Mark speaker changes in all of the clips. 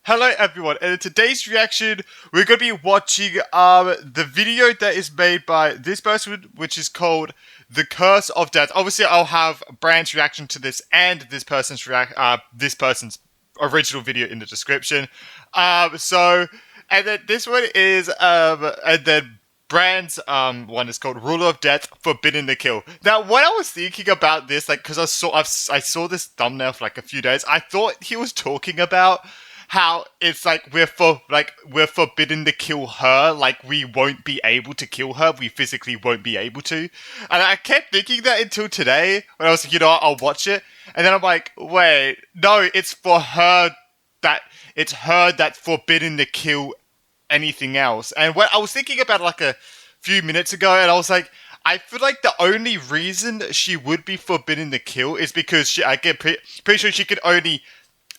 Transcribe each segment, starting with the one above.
Speaker 1: Hello everyone, and in today's reaction, we're going to be watching the video that is made by this person, which is called The Curse of Death. Obviously, I'll have Brand's reaction to this and this person's original video in the description. And then this one is and then Brand's one is called Ruler of Death, Forbidden to Kill. Now, when I was thinking about this, like, because I saw this thumbnail for like a few days, I thought he was talking about how it's like we're forbidden to kill her, like we won't be able to kill her, we physically won't be able to. And I kept thinking that until today, when I was like, I'll watch it. And then I'm like, wait, no, it's her that's forbidden to kill anything else. And when I was thinking about it like a few minutes ago, and I was like, I feel like the only reason she would be forbidden to kill is because I get pretty sure she could only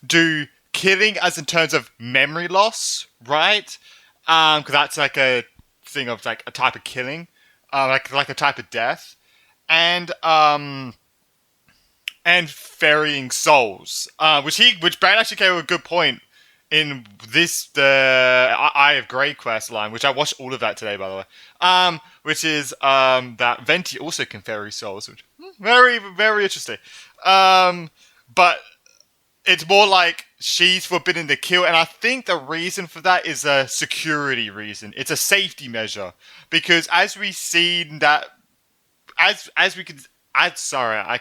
Speaker 1: do killing as in terms of memory loss, right? Because that's like a thing of like a type of killing, like a type of death, and ferrying souls, which Brad actually came with a good point in the Eye of Grey quest line, which I watched all of that today, by the way. Which is that Venti also can ferry souls, which very very interesting. But it's more like she's forbidden to kill, and I think the reason for that is a security reason. It's a safety measure, because as we've seen that, I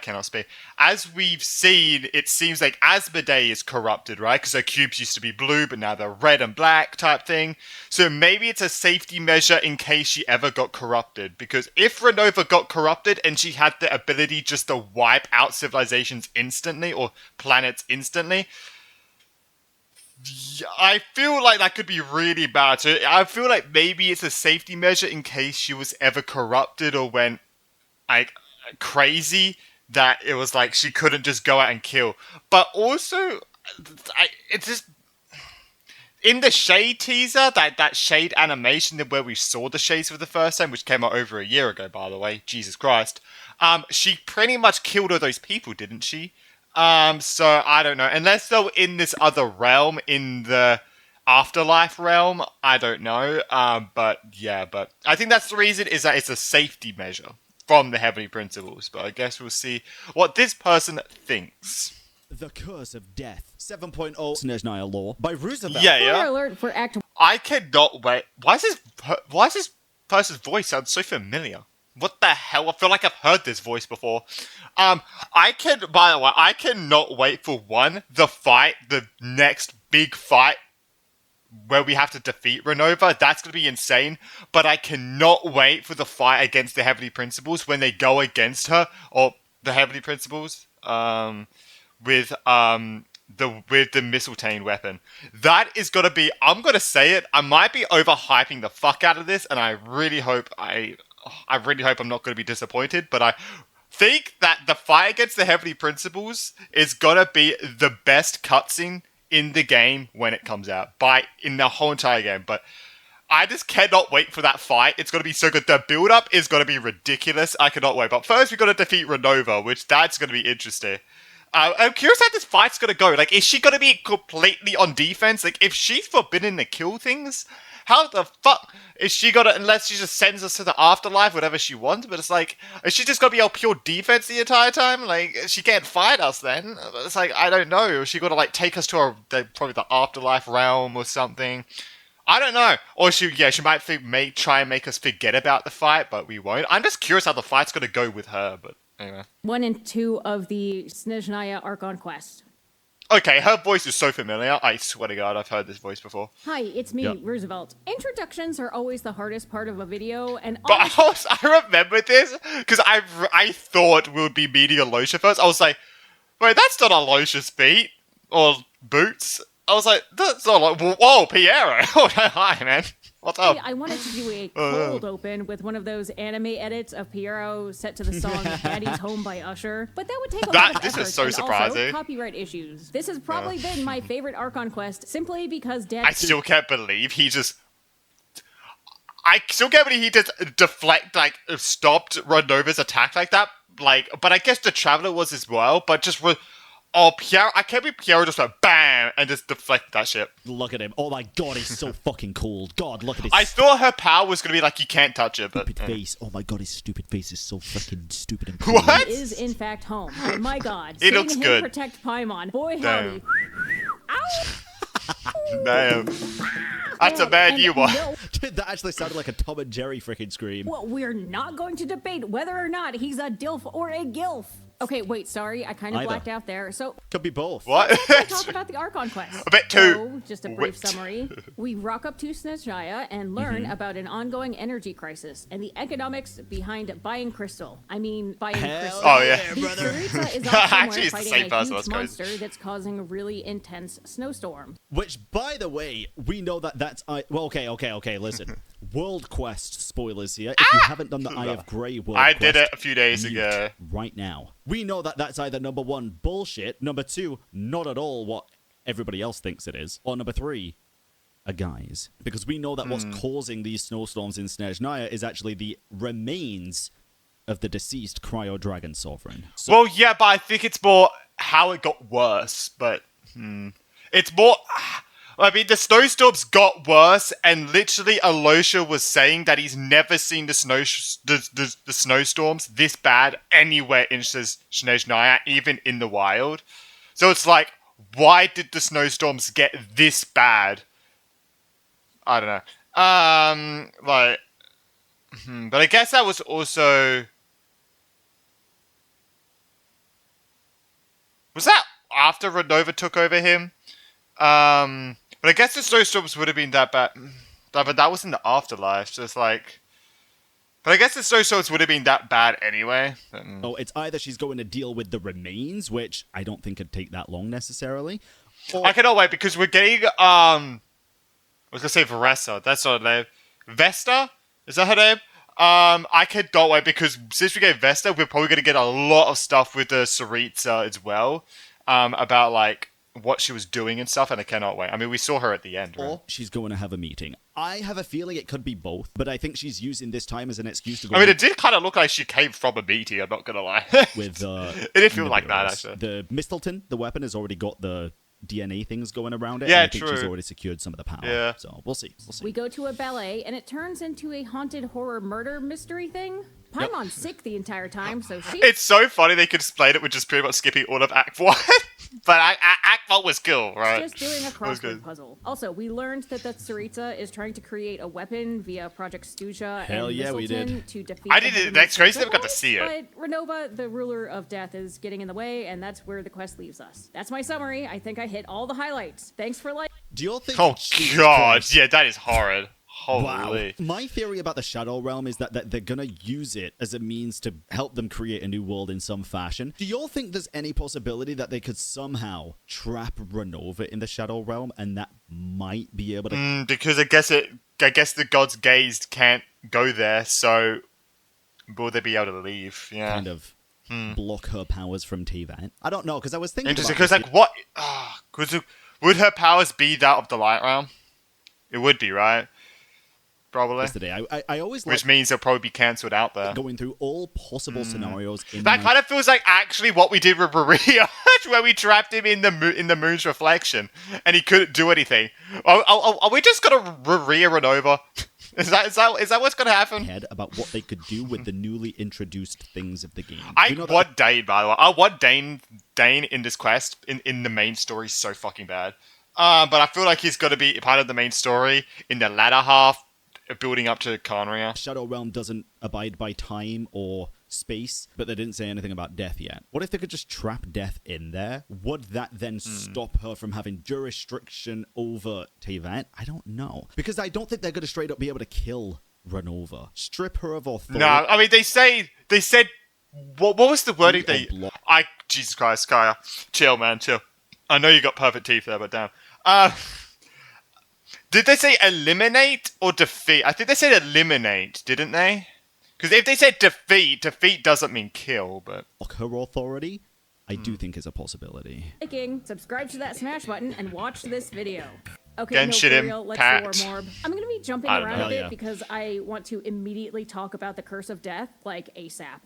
Speaker 1: cannot speak. As we've seen, it seems like Asmodee is corrupted, right? Because her cubes used to be blue, but now they're red and black type thing. So maybe it's a safety measure in case she ever got corrupted. Because if Renova got corrupted and she had the ability just to wipe out civilizations instantly, or planets instantly, I feel like that could be really bad. So I feel like maybe it's a safety measure in case she was ever corrupted or went like crazy, that it was like she couldn't just go out and kill. But also, it's just in the Shade teaser, that Shade animation where we saw the Shades for the first time, which came out over a year ago, by the way. Jesus Christ. She pretty much killed all those people, didn't she? So I don't know. Unless they were in this other realm, in the afterlife realm, I don't know. But I think that's the reason, is that it's a safety measure from the Heavenly Principles. But I guess we'll see what this person thinks.
Speaker 2: The Curse of Death 7.0 Snezhnaya Law by Roosevelt.
Speaker 1: Yeah.
Speaker 3: Alert for Act.
Speaker 1: I cannot wait. Why does this person's voice sound so familiar? What the hell? I feel like I've heard this voice before. By the way, I cannot wait for the next big fight where we have to defeat Renova. That's going to be insane. But I cannot wait for the fight against the Heavenly Principles when they go against her, or the Heavenly Principles, with the Mistletoe weapon. That is going to be, I'm going to say it, I might be overhyping the fuck out of this, and I really hope I'm not going to be disappointed, but I think that the fight against the Heavenly Principles is going to be the best cutscene in the game when it comes out, in the whole entire game. But I just cannot wait for that fight. It's going to be so good. The build-up is going to be ridiculous. I cannot wait. But first, we've got to defeat Renova, which that's going to be interesting. I'm curious how this fight's going to go. Like, is she going to be completely on defense? Like, if she's forbidden to kill things, how the fuck is she gonna, unless she just sends us to the afterlife, whatever she wants, but it's like, is she just gonna be on pure defense the entire time? Like, she can't fight us then. It's like, I don't know. Is she gonna, like, take us to probably the afterlife realm or something? I don't know. Or she might try and make us forget about the fight, but we won't. I'm just curious how the fight's gonna go with her, but anyway.
Speaker 3: 1 and 2 of the Snezhnaya Archon quest.
Speaker 1: Okay, her voice is so familiar. I swear to God, I've heard this voice before.
Speaker 3: Hi, it's me,
Speaker 2: Yep.
Speaker 3: Roosevelt. Introductions are always the hardest part of a video, and
Speaker 1: But I remember this because I thought we would be meeting Aloysia first. I was like, wait, that's not Aloysia's feet or boots. I was like, that's not like, whoa, Piero. Oh, hi, man. What's up?
Speaker 3: I wanted to do a cold open with one of those anime edits of Piero set to the song Daddy's Home by Usher, but that would take a lot of
Speaker 1: This
Speaker 3: effort
Speaker 1: is so
Speaker 3: and
Speaker 1: surprising.
Speaker 3: also copyright issues. This has probably been my favorite Archon quest simply because
Speaker 1: I still can't believe he just stopped Renova's attack like that. Like, but I guess the Traveler was as well, but just... Oh, Piero, I can't believe Piero just went BAM! and just deflect that shit.
Speaker 2: Look at him. Oh my god, he's so fucking cool. God, look at his
Speaker 1: I thought her power was gonna be like you can't touch it, but
Speaker 2: stupid face. Oh my god, his stupid face is so fucking stupid and cool.
Speaker 1: What?
Speaker 3: Is in fact home. And my God,
Speaker 1: It
Speaker 3: seeing
Speaker 1: looks
Speaker 3: him
Speaker 1: good.
Speaker 3: protect Paimon. Boy,
Speaker 1: Damn.
Speaker 3: howdy. Ow!
Speaker 1: Damn. That's a bad
Speaker 3: And
Speaker 1: you one.
Speaker 3: no,
Speaker 2: That actually sounded like a Tom and Jerry freaking scream.
Speaker 3: well, we're not going to debate whether or not he's a DILF or a GILF. Okay, wait, sorry, I kind of
Speaker 2: Either.
Speaker 3: blacked out there. So
Speaker 2: Could be both.
Speaker 1: What?
Speaker 3: let's talk about the Archon quest.
Speaker 1: A bit too
Speaker 3: So, just a brief
Speaker 1: whipped.
Speaker 3: summary. We rock up to Snezhnaya and learn about an ongoing energy crisis and the economics behind buying crystal. I mean, buying crystal.
Speaker 1: Oh, yeah.
Speaker 3: The
Speaker 2: brother.
Speaker 3: Sarita is
Speaker 1: Actually,
Speaker 3: off
Speaker 1: it's the
Speaker 3: somewhere
Speaker 1: same
Speaker 3: fighting
Speaker 1: person,
Speaker 3: a
Speaker 1: that's
Speaker 3: huge
Speaker 1: crazy.
Speaker 3: monster that's causing a really intense snowstorm.
Speaker 2: Which, by the way, we know that's well. Okay. Listen, World Quest spoilers here. If you haven't done the Eye of Grey World
Speaker 1: I
Speaker 2: Quest,
Speaker 1: did it a few days
Speaker 2: mute
Speaker 1: ago.
Speaker 2: right now. We know that's either number one, bullshit. Number two, not at all what everybody else thinks it is. Or number three, a guise. Because we know that what's causing these snowstorms in Snezhnaya is actually the remains of the deceased Cryo Dragon Sovereign. So
Speaker 1: Well, yeah, but I think it's more how it got worse. But it's more. I mean, the snowstorms got worse, and literally, Alosha was saying that he's never seen the snowstorms this bad anywhere in Snezhnaya, even in the wild. So it's like, why did the snowstorms get this bad? I don't know. But I guess that was also. Was that after Renova took over him? But I guess the snowstorms would have been that bad. But that was in the afterlife, so it's like. But I guess the snowstorms would have been that bad anyway.
Speaker 2: it's either she's going to deal with the remains, which I don't think could take that long necessarily. Or
Speaker 1: I cannot wait because we're getting. I was gonna say Varessa. That's not her name. Vesta? Is that her name? I cannot wait because since we get Vesta, we're probably gonna get a lot of stuff with the Sarita as well. About like what she was doing and stuff, and I cannot wait. I mean, we saw her at the end, right?
Speaker 2: Or she's going to have a meeting. I have a feeling it could be both, but I think she's using this time as an excuse to go
Speaker 1: I mean, it did kind of look like she came from a meeting, I'm not gonna lie.
Speaker 2: with
Speaker 1: It did feel like that,
Speaker 2: Nibiru's.
Speaker 1: actually.
Speaker 2: The Mistleton, the weapon, has already got the DNA things going around it.
Speaker 1: Yeah,
Speaker 2: and I think she's
Speaker 1: true.
Speaker 2: already secured some of the power.
Speaker 1: Yeah.
Speaker 2: So we'll see.
Speaker 3: We go to a ballet, and it turns into a haunted horror murder mystery thing. Paimon's sick the entire time, so she...
Speaker 1: It's so funny they could explain it with just pretty much skipping all of Act 1. But Act 1 was cool, right?
Speaker 3: just doing a
Speaker 1: was good.
Speaker 3: crossword puzzle. Also, we learned that the Sarita is trying to create a weapon via Project Stuja
Speaker 2: Hell
Speaker 3: and
Speaker 2: yeah, we
Speaker 3: Mistleton
Speaker 2: did.
Speaker 3: to defeat.
Speaker 1: I
Speaker 3: the
Speaker 1: didn't-
Speaker 3: heavenly
Speaker 1: that's crazy,
Speaker 3: Good
Speaker 1: never got to
Speaker 3: Ones,
Speaker 1: see it.
Speaker 3: But Renova, the ruler of death, is getting in the way, and that's where the quest leaves us. That's my summary. I think I hit all the highlights. Thanks for
Speaker 2: Do you all think?
Speaker 1: Oh,
Speaker 2: Jesus
Speaker 1: God.
Speaker 2: Christ.
Speaker 1: Yeah, that is horrid.
Speaker 2: Wow.
Speaker 1: Holy.
Speaker 2: My theory about the Shadow Realm is that they're gonna use it as a means to help them create a new world in some fashion. Do y'all think there's any possibility that they could somehow trap Renova in the Shadow Realm and that might be able to
Speaker 1: Because I guess the God's Gaze can't go there, so will they be able to leave? Yeah.
Speaker 2: kind of block her powers from T-Vant? I don't know, because I was thinking
Speaker 1: Interesting,
Speaker 2: about
Speaker 1: because
Speaker 2: this.
Speaker 1: like what? Would her powers be that of the Light Realm? It would be, right? Probably.
Speaker 2: Yesterday, I always like
Speaker 1: Which means they'll probably be cancelled out there.
Speaker 2: going through all possible scenarios in
Speaker 1: That
Speaker 2: my
Speaker 1: kind of feels like actually what we did with Maria, where we trapped him in the moon's reflection, and he couldn't do anything. Are we just gonna Maria run over? Is that what's gonna happen?
Speaker 2: head about what they could do with the newly introduced things of the game.
Speaker 1: I
Speaker 2: You know that-
Speaker 1: want Dane, by the way. I want Dane in this quest in the main story so fucking bad. But I feel like he's got to be part of the main story in the latter half, building up to Conria.
Speaker 2: Shadow Realm doesn't abide by time or space, but they didn't say anything about death yet. What if they could just trap death in there? Would that then stop her from having jurisdiction over Teyvat? I don't know. Because I don't think they're going to straight up be able to kill Renova. Strip her of authority.
Speaker 1: No, I mean they said what was the wording they?
Speaker 2: block.
Speaker 1: Jesus Christ, Kaya, chill, man, chill. I know you got perfect teeth there, but damn. Did they say eliminate or defeat? I think they said eliminate, didn't they? Because if they said defeat doesn't mean kill, but...
Speaker 2: Block her authority, I do think is a possibility.
Speaker 3: Liking, subscribe to that smash button, and watch this video. Okay,
Speaker 1: Genshin
Speaker 3: no, for real, let's
Speaker 1: Impact.
Speaker 3: war morb. I'm gonna be jumping
Speaker 1: I don't
Speaker 3: around
Speaker 1: know.
Speaker 3: a bit
Speaker 2: Hell yeah.
Speaker 3: because I want to immediately talk about the Curse of Death, like, ASAP.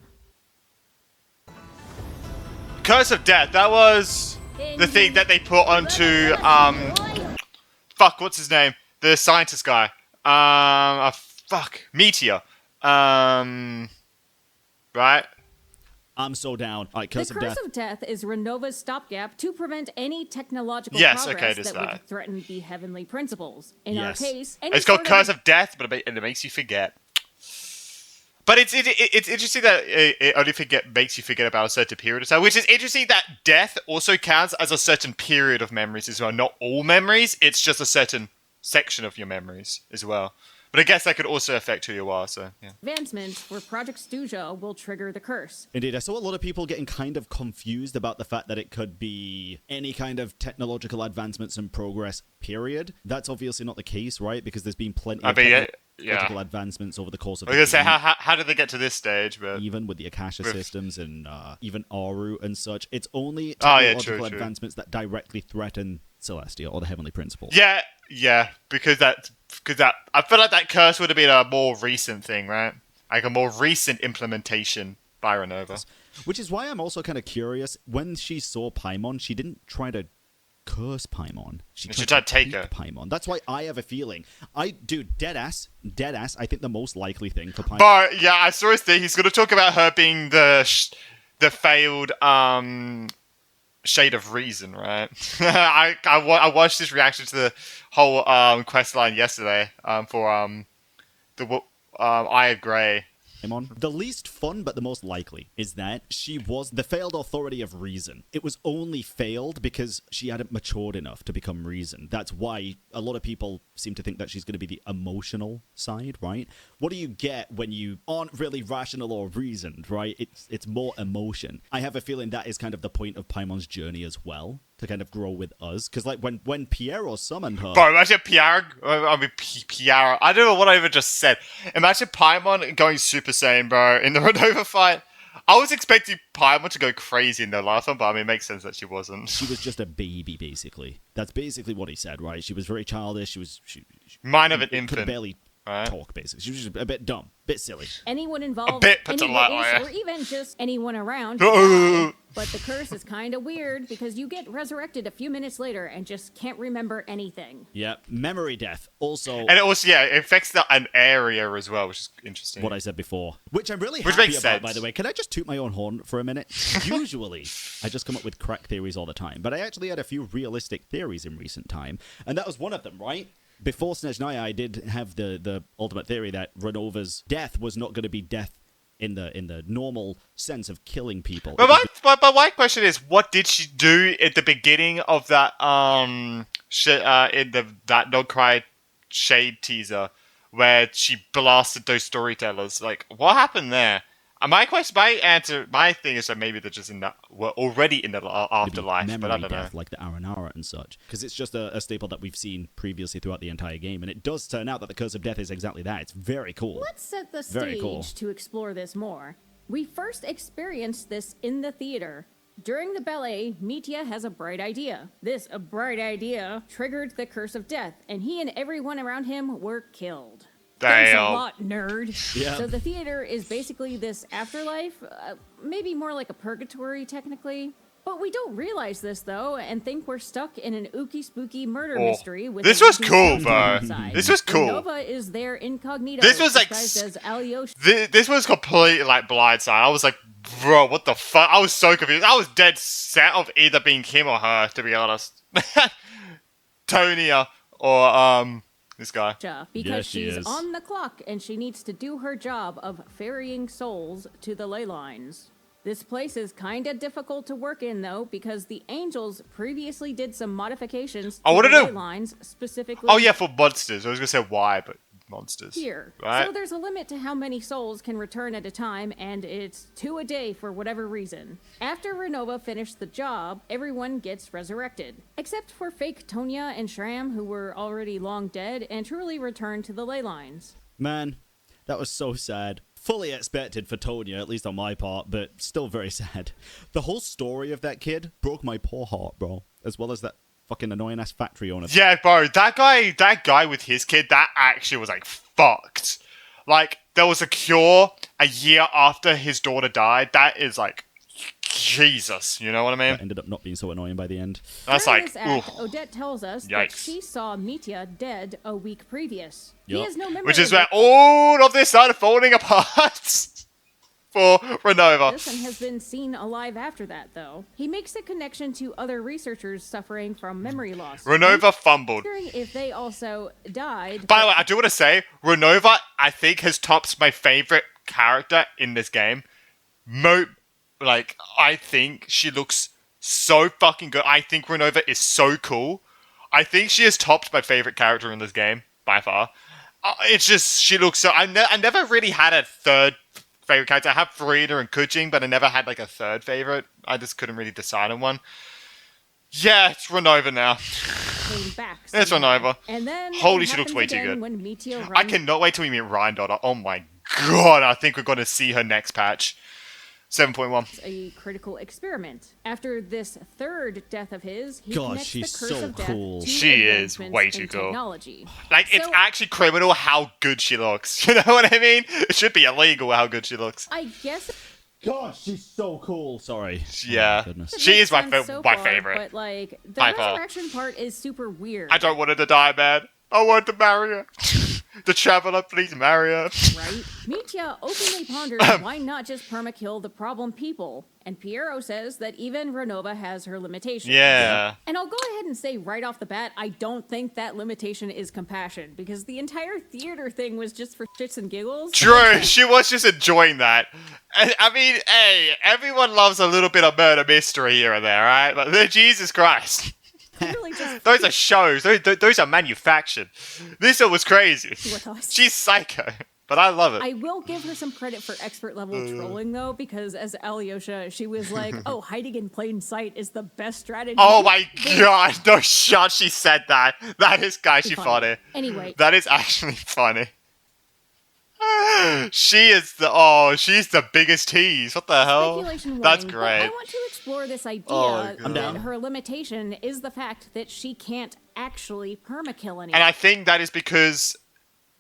Speaker 1: Curse of Death, that was... the thing that they put onto fuck, what's his name? The scientist guy. Meteor. Right?
Speaker 2: I'm so down. All right,
Speaker 3: The
Speaker 2: Curse of
Speaker 3: Curse
Speaker 2: Death.
Speaker 3: of Death is Renova's stopgap to prevent any technological
Speaker 1: Yes,
Speaker 3: progress
Speaker 1: okay, it is
Speaker 3: that would
Speaker 1: that.
Speaker 3: threaten the heavenly principles. In our
Speaker 2: Yes.
Speaker 3: case, any
Speaker 1: It's called
Speaker 3: sort
Speaker 1: Curse
Speaker 3: of
Speaker 1: of Death, but it makes you forget. But it's interesting that it only makes you forget about a certain period of time, which is interesting that death also counts as a certain period of memories as well. Not all memories, it's just a certain section of your memories as well. But I guess that could also affect who you are, so yeah.
Speaker 3: advancement for Project Stuja will trigger the curse.
Speaker 2: Indeed, I saw a lot of people getting kind of confused about the fact that it could be any kind of technological advancements and progress, period. That's obviously not the case, right? Because there's been plenty of technological advancements over the course of
Speaker 1: I
Speaker 2: the
Speaker 1: was
Speaker 2: game.
Speaker 1: gonna say, how did they get to this stage? But
Speaker 2: Even with the Akasha systems and even Aru and such, it's only
Speaker 1: Oh, yeah,
Speaker 2: technological
Speaker 1: true.
Speaker 2: advancements that directly threaten Celestia or the Heavenly Principles.
Speaker 1: yeah, because that I feel like that curse would have been a more recent thing, right? Like a more recent implementation by Renova.
Speaker 2: Which is why I'm also kind of curious. When she saw Paimon, she didn't try to curse Paimon. She tried to take her. Paimon. That's why I have a feeling. Deadass, I think the most likely thing for Paimon.
Speaker 1: But yeah, I saw his thing. He's going to talk about her being the failed shade of reason, right? I watched his reaction to the whole quest line yesterday for the Eye of Grey.
Speaker 2: The least fun, but the most likely, is that she was the failed authority of reason. It was only failed because she hadn't matured enough to become reason. That's why a lot of people seem to think that she's going to be the emotional side, right? What do you get when you aren't really rational or reasoned, right? It's more emotion. I have a feeling that is kind of the point of Paimon's journey as well, to kind of grow with us. Because like when Piero summoned her...
Speaker 1: Bro, imagine Piero... I don't know what I even just said. Imagine Paimon going Super Saiyan, bro, in the Renova fight. I was expecting Paimon to go crazy in the last one, but I mean, it makes sense that she wasn't.
Speaker 2: She was just a baby, basically. That's basically what he said, right? She was very childish. She
Speaker 1: Mind of an infant.
Speaker 2: Could barely talk, basically. She was just a bit dumb, a bit silly.
Speaker 3: Anyone involved,
Speaker 1: bit
Speaker 3: any
Speaker 1: patella,
Speaker 3: witness, or even just anyone around. Die. But the curse is kind of weird because you get resurrected a few minutes later and just can't remember anything.
Speaker 2: Yeah, memory death. Also,
Speaker 1: and it also it affects an area as well, which is interesting.
Speaker 2: What I said before, which I'm really happy about, by the way. Can I just toot my own horn for a minute? Usually, I just come up with crack theories all the time, but I actually had a few realistic theories in recent time, and that was one of them, right? Before Snezhnaya, I did have the ultimate theory that Renova's death was not going to be death in the normal sense of killing people.
Speaker 1: But my question is, what did she do at the beginning of that that No Cry Shade teaser where she blasted those storytellers? Like, what happened there? My thing is that maybe they're just were already in the afterlife, but I don't know.
Speaker 2: Like the Aranara and such, because it's just a staple that we've seen previously throughout the entire game, and it does turn out that the Curse of Death is exactly that. It's very cool.
Speaker 3: Let's set the stage to explore this more. We first experienced this in the theater. During the ballet, Mitya has a bright idea. This bright idea triggered the Curse of Death, and he and everyone around him were killed. Thanks a lot, nerd.
Speaker 2: Yeah.
Speaker 3: So the theater is basically this afterlife, maybe more like a purgatory, technically. But we don't realize this, though, and think we're stuck in an ooky spooky murder mystery with
Speaker 1: this was cool, bro. This was cool.
Speaker 3: Nova is there incognito.
Speaker 1: This was like
Speaker 3: as Alyosha.
Speaker 1: This was completely like blindside. I was like, bro, what the fuck? I was so confused. I was dead set of either being him or her, to be honest. Tonya or this guy.
Speaker 3: Because she's on the clock and she needs to do her job of ferrying souls to the ley lines. This place is kinda difficult to work in, though, because the Angels previously did some modifications to the ley lines, specifically...
Speaker 1: Oh yeah, for monsters. I was gonna say why, but monsters.
Speaker 3: Here.
Speaker 1: Right?
Speaker 3: So there's a limit to how many souls can return at a time, and it's 2 a day for whatever reason. After Renova finished the job, everyone gets resurrected. Except for fake Tonya and Shram, who were already long dead, and truly returned to the ley lines.
Speaker 2: Man, that was so sad. Fully expected for Tonya, at least on my part, but still very sad. The whole story of that kid broke my poor heart, bro. As well as that fucking annoying ass factory owner.
Speaker 1: Yeah, bro, that guy with his kid, that actually was like fucked. Like, there was a cure a year after his daughter died. That is like Jesus, you know what I mean?
Speaker 2: That ended up not being so annoying by the end.
Speaker 1: That's
Speaker 3: During
Speaker 1: like,
Speaker 3: this act,
Speaker 1: ooh.
Speaker 3: Odette tells us that
Speaker 1: Yikes.
Speaker 3: she saw Mitya dead a week previous. He
Speaker 2: Yup.
Speaker 3: has no memory
Speaker 1: Which is
Speaker 3: of
Speaker 1: where all of this started falling apart for Renova.
Speaker 3: this and has been seen alive after that, though. He makes a connection to other researchers suffering from memory loss.
Speaker 1: Renova fumbled.
Speaker 3: Wondering if they also died.
Speaker 1: By the way, I do want to say, Renova, I think, has topped my favorite character in this game. I think she looks so fucking good. I think Renova is so cool. I think she has topped my favorite character in this game, by far. It's just, she looks so... I never really had a third favorite character. I have Farida and Kujing, but I never had, like, a third favorite. I just couldn't really decide on one. Yeah, it's Renova now.
Speaker 3: Came back
Speaker 1: It's
Speaker 3: somehow.
Speaker 1: Renova.
Speaker 3: And then
Speaker 1: Holy,
Speaker 3: it
Speaker 1: she looks
Speaker 3: happens
Speaker 1: way too
Speaker 3: again
Speaker 1: good.
Speaker 3: When Mitya runs
Speaker 1: I cannot wait till we meet Ryan Daughter. Oh my god, I think we're going to see her next patch. 7.1.
Speaker 3: a critical experiment. After this third death of his, he
Speaker 2: Gosh,
Speaker 3: connects
Speaker 2: she's
Speaker 3: the curse
Speaker 2: so
Speaker 3: of death
Speaker 2: cool.
Speaker 3: to
Speaker 1: She is
Speaker 3: advancements
Speaker 1: way
Speaker 3: in
Speaker 1: too cool.
Speaker 3: technology.
Speaker 1: Like, it's
Speaker 3: So-
Speaker 1: actually criminal how good she looks. You know what I mean? It should be illegal how good she looks.
Speaker 3: I guess
Speaker 2: Gosh, she's so cool. Sorry.
Speaker 1: Yeah.
Speaker 2: Oh, my goodness.
Speaker 3: it
Speaker 1: She
Speaker 3: makes
Speaker 1: is my
Speaker 3: sense so
Speaker 1: my
Speaker 3: far,
Speaker 1: favorite.
Speaker 3: But like the
Speaker 1: By far.
Speaker 3: resurrection part is super weird.
Speaker 1: I don't want her to die, man. I want to marry her. The Traveler, please marry her.
Speaker 3: Right? Mitya openly ponders why not just permakill the problem people, and Piero says that even Renova has her limitations.
Speaker 1: Yeah.
Speaker 3: And I'll go ahead and say right off the bat, I don't think that limitation is compassion, because the entire theater thing was just for shits and giggles.
Speaker 1: True, she was just enjoying that. I mean, hey, everyone loves a little bit of murder mystery here and there, right? But Jesus Christ.
Speaker 3: Really just
Speaker 1: Those are shows. Those are manufactured. This one was crazy.
Speaker 3: with us.
Speaker 1: She's psycho, but I love it.
Speaker 3: I will give her some credit for expert level trolling though, because as Alyosha, she was like, "Oh, hiding in plain sight is the best strategy."
Speaker 1: Oh my god, no shot she said that. That is actually
Speaker 3: Funny.
Speaker 1: funny.
Speaker 3: Anyway.
Speaker 1: That is actually funny. She's the biggest tease. What the hell?
Speaker 3: Speculation
Speaker 1: That's
Speaker 3: warning, but
Speaker 1: great.
Speaker 3: I want to explore this idea
Speaker 1: Oh my
Speaker 3: that
Speaker 1: God. I'm
Speaker 2: down.
Speaker 3: her limitation is the fact that she can't actually permakill anyone.
Speaker 1: And I think that is because,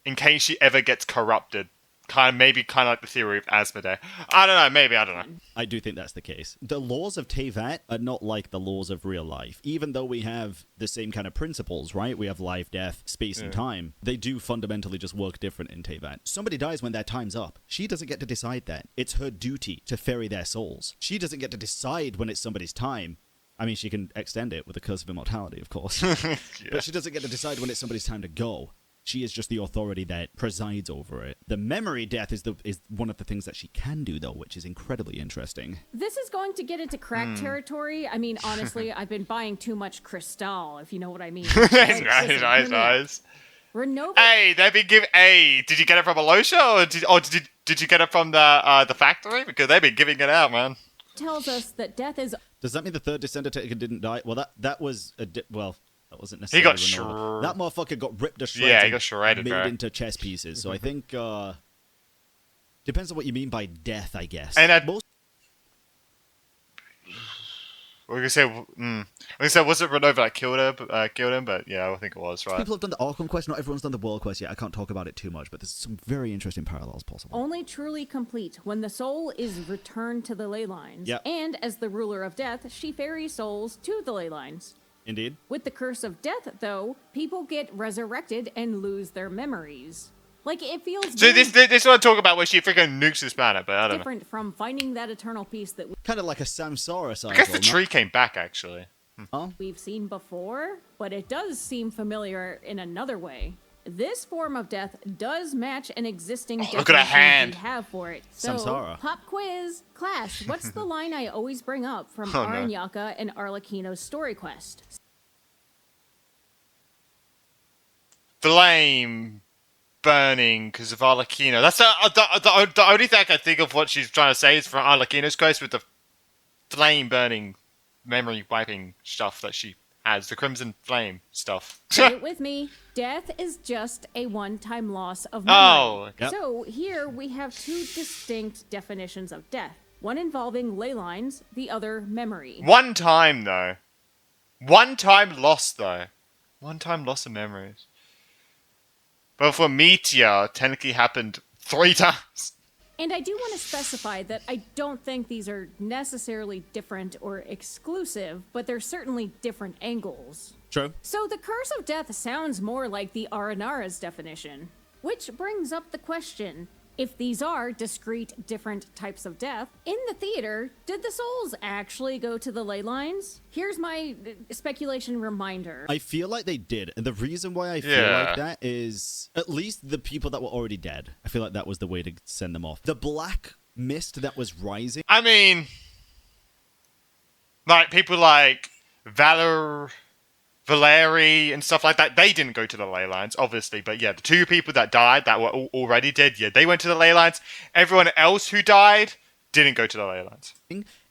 Speaker 1: in case she ever gets corrupted, kind of like the theory of Asmodee. I don't know. I don't know.
Speaker 2: I do think that's the case. The laws of Tevat are not like the laws of real life. Even though we have the same kind of principles, right? We have life, death, space, and time. They do fundamentally just work different in Tevat. Somebody dies when their time's up. She doesn't get to decide that. It's her duty to ferry their souls. She doesn't get to decide when it's somebody's time. I mean, she can extend it with the curse of immortality, of course. But she doesn't get to decide when it's somebody's time to go. She is just the authority that presides over it. The memory death is one of the things that she can do, though, which is incredibly interesting.
Speaker 3: This is going to get into crack territory. I mean, honestly, I've been buying too much Cristal, if you know what I mean. But listen, hear me out.
Speaker 1: Nice.
Speaker 3: Renova
Speaker 1: Hey, they've been giving. Hey, did you get it from Alosha or did you get it from the factory? Because they've been giving it out, man.
Speaker 3: tells us that death is
Speaker 2: Does that mean the third Descender Taker didn't die? Well, that was that wasn't necessarily.
Speaker 1: He got
Speaker 2: Renova. That motherfucker got ripped to shreds.
Speaker 1: Yeah, he
Speaker 2: and
Speaker 1: got shredded,
Speaker 2: made
Speaker 1: bro.
Speaker 2: into chess pieces. So I think depends on what you mean by death, I guess.
Speaker 1: And
Speaker 2: Most
Speaker 1: we're gonna say, was it Renova that killed him? But yeah, I think it was, right?
Speaker 2: people have done the Arkham quest. Not everyone's done the World quest yet. I can't talk about it too much, but there's some very interesting parallels possible.
Speaker 3: only truly complete when the soul is returned to the ley lines.
Speaker 2: Yep.
Speaker 3: And as the ruler of death, she ferries souls to the ley lines.
Speaker 2: Indeed.
Speaker 3: With the curse of death, though, people get resurrected and lose their memories. Like, it feels
Speaker 1: So
Speaker 3: very
Speaker 1: this is what I talk about where she freaking nukes this planet, but I don't know.
Speaker 3: different from finding that eternal peace that
Speaker 2: Kind of like a Samsara cycle.
Speaker 1: I guess the
Speaker 2: not-
Speaker 1: tree came back actually.
Speaker 3: we've seen before, but it does seem familiar in another way. This form of death does match an existing
Speaker 1: look at her
Speaker 3: definition
Speaker 1: hand.
Speaker 3: we have for it. So,
Speaker 2: Samsara.
Speaker 3: pop quiz. Class, what's the line I always bring up from
Speaker 1: Oh, no.
Speaker 3: Aranyaka and Arlecchino's story quest?
Speaker 1: Flame burning because of Arlecchino. That's the only thing I can think of what she's trying to say is from Arlecchino's quest with the flame burning, memory wiping stuff that she has, the crimson flame stuff.
Speaker 3: Say it with me. Death is just a one-time loss of memory.
Speaker 1: Oh,
Speaker 2: Yep.
Speaker 3: So here we have two distinct definitions of death. One involving ley lines, the other memory.
Speaker 1: one time though. One time loss though. One time loss of memories. But for Meteor, technically happened 3 times.
Speaker 3: And I do want to specify that I don't think these are necessarily different or exclusive, but they're certainly different angles.
Speaker 2: True.
Speaker 3: So the curse of death sounds more like the Aranara's definition, which brings up the question, if these are discrete, different types of death, in the theater, did the souls actually go to the ley lines? Here's my speculation reminder.
Speaker 2: I feel like they did. And the reason why I feel
Speaker 1: Yeah.
Speaker 2: like that is at least the people that were already dead. I feel like that was the way to send them off. The black mist that was rising.
Speaker 1: I mean, like people like Valeri and stuff like that, they didn't go to the ley lines, obviously. But yeah, the two people that died that were already dead, yeah, they went to the ley lines. Everyone else who died didn't go to the ley lines.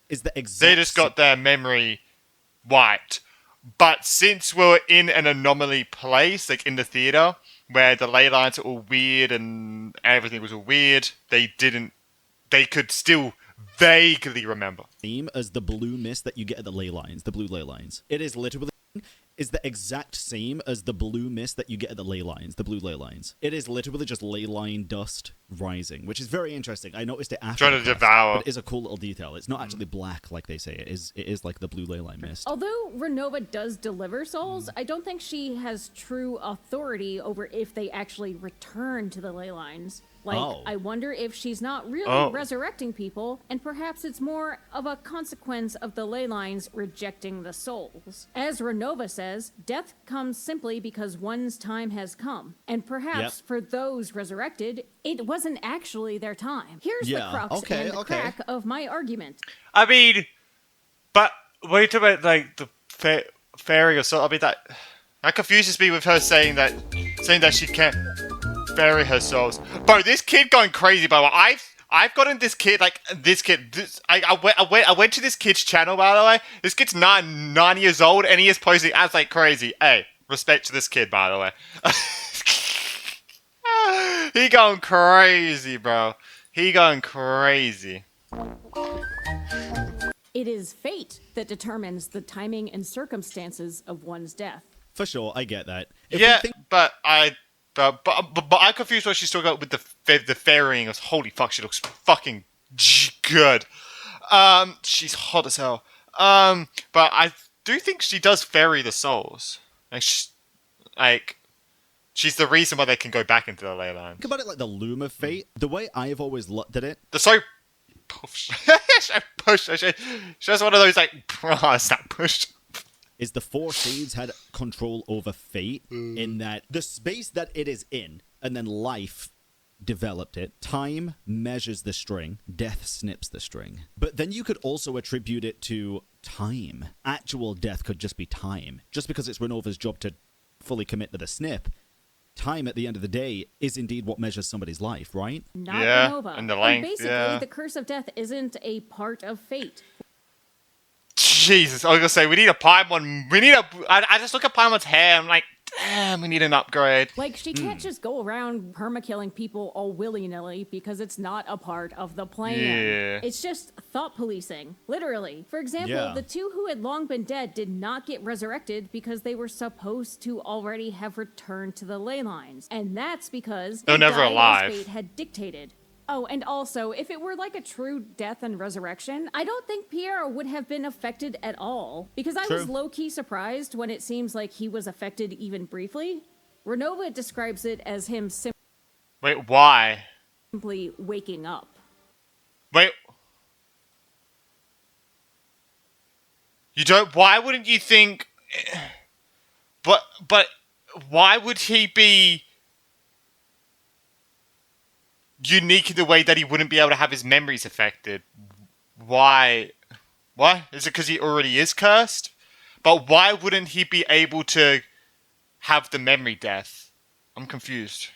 Speaker 2: Is the exact
Speaker 1: They just got their memory wiped. But since we're in an anomaly place, like in the theater, where the ley lines are all weird and everything was all weird, they could still vaguely remember.
Speaker 2: same as the blue mist that you get at the ley lines, the blue ley lines. It is literally is the exact same as the blue mist that you get at the ley lines, the blue ley lines. It is literally just ley line dust rising, which is very interesting. I noticed it after.
Speaker 1: Trying to
Speaker 2: the quest,
Speaker 1: devour.
Speaker 2: but it is a cool little detail. It's not actually black like they say. It is like the blue ley line mist.
Speaker 3: Although Renova does deliver souls, I don't think she has true authority over if they actually return to the ley lines. Like,
Speaker 2: Oh.
Speaker 3: I wonder if she's not really
Speaker 1: Oh.
Speaker 3: resurrecting people, and perhaps it's more of a consequence of the ley lines rejecting the souls. As Renova says, death comes simply because one's time has come. And perhaps
Speaker 2: Yep.
Speaker 3: for those resurrected, it wasn't actually their time. Here's
Speaker 2: Yeah,
Speaker 3: the crux
Speaker 2: okay,
Speaker 3: and the
Speaker 2: okay.
Speaker 3: crack of my argument.
Speaker 1: I mean, but wait about like the fairy or so. I mean that confuses me with her saying that she can't bury her souls. Bro, this kid going crazy. By the way, I've gotten this kid I went to this kid's channel, by the way. This kid's 9 years old and he is posting ads like crazy. Hey, respect to this kid, by the way. He going crazy, bro. He going crazy.
Speaker 3: It is fate that determines the timing and circumstances of one's death.
Speaker 2: For sure, I get that. If we
Speaker 1: Yeah,
Speaker 2: think-
Speaker 1: but I'm confused what she's talking about with the fairying. Holy fuck, she looks fucking good. She's hot as hell. But I do think she does ferry the souls. She's the reason why they can go back into the ley lines.
Speaker 2: think about it like the loom of fate. The way I've always looked at it,
Speaker 1: They're so push. She's one of those like it's not pushed.
Speaker 2: is the Four Shades had control over fate in that the space that it is in, and then life developed it. Time measures the string, death snips the string. But then you could also attribute it to time. Actual death could just be time. Just because it's Renova's job to fully commit to the snip, time at the end of the day is indeed what measures somebody's life, right?
Speaker 3: Not
Speaker 1: Yeah,
Speaker 3: Renova.
Speaker 1: and the length,
Speaker 3: basically,
Speaker 1: yeah.
Speaker 3: the curse of death isn't a part of fate.
Speaker 1: Jesus, I was gonna say we need a Paimon. I just look at Paimon's hair. I'm like, damn, we need an upgrade.
Speaker 3: Like, she can't just go around perma-killing people all willy-nilly because it's not a part of the plan.
Speaker 1: Yeah.
Speaker 3: It's just thought policing, literally. For example,
Speaker 2: Yeah.
Speaker 3: the two who had long been dead did not get resurrected because they were supposed to already have returned to the ley lines. And that's because
Speaker 1: They're
Speaker 3: they
Speaker 1: never
Speaker 3: died as
Speaker 1: alive.
Speaker 3: fate had dictated. Oh, and also, if it were like a true death and resurrection, I don't think Pierre would have been affected at all. Because I was
Speaker 2: True.
Speaker 3: low-key surprised when it seems like he was affected even briefly. Renova describes it as him
Speaker 1: Wait, why?
Speaker 3: simply waking up.
Speaker 1: Wait. You don't. Why wouldn't you think? But why would he be unique in the way that he wouldn't be able to have his memories affected? Why? What? Is it because he already is cursed? But why wouldn't he be able to have the memory death? I'm confused.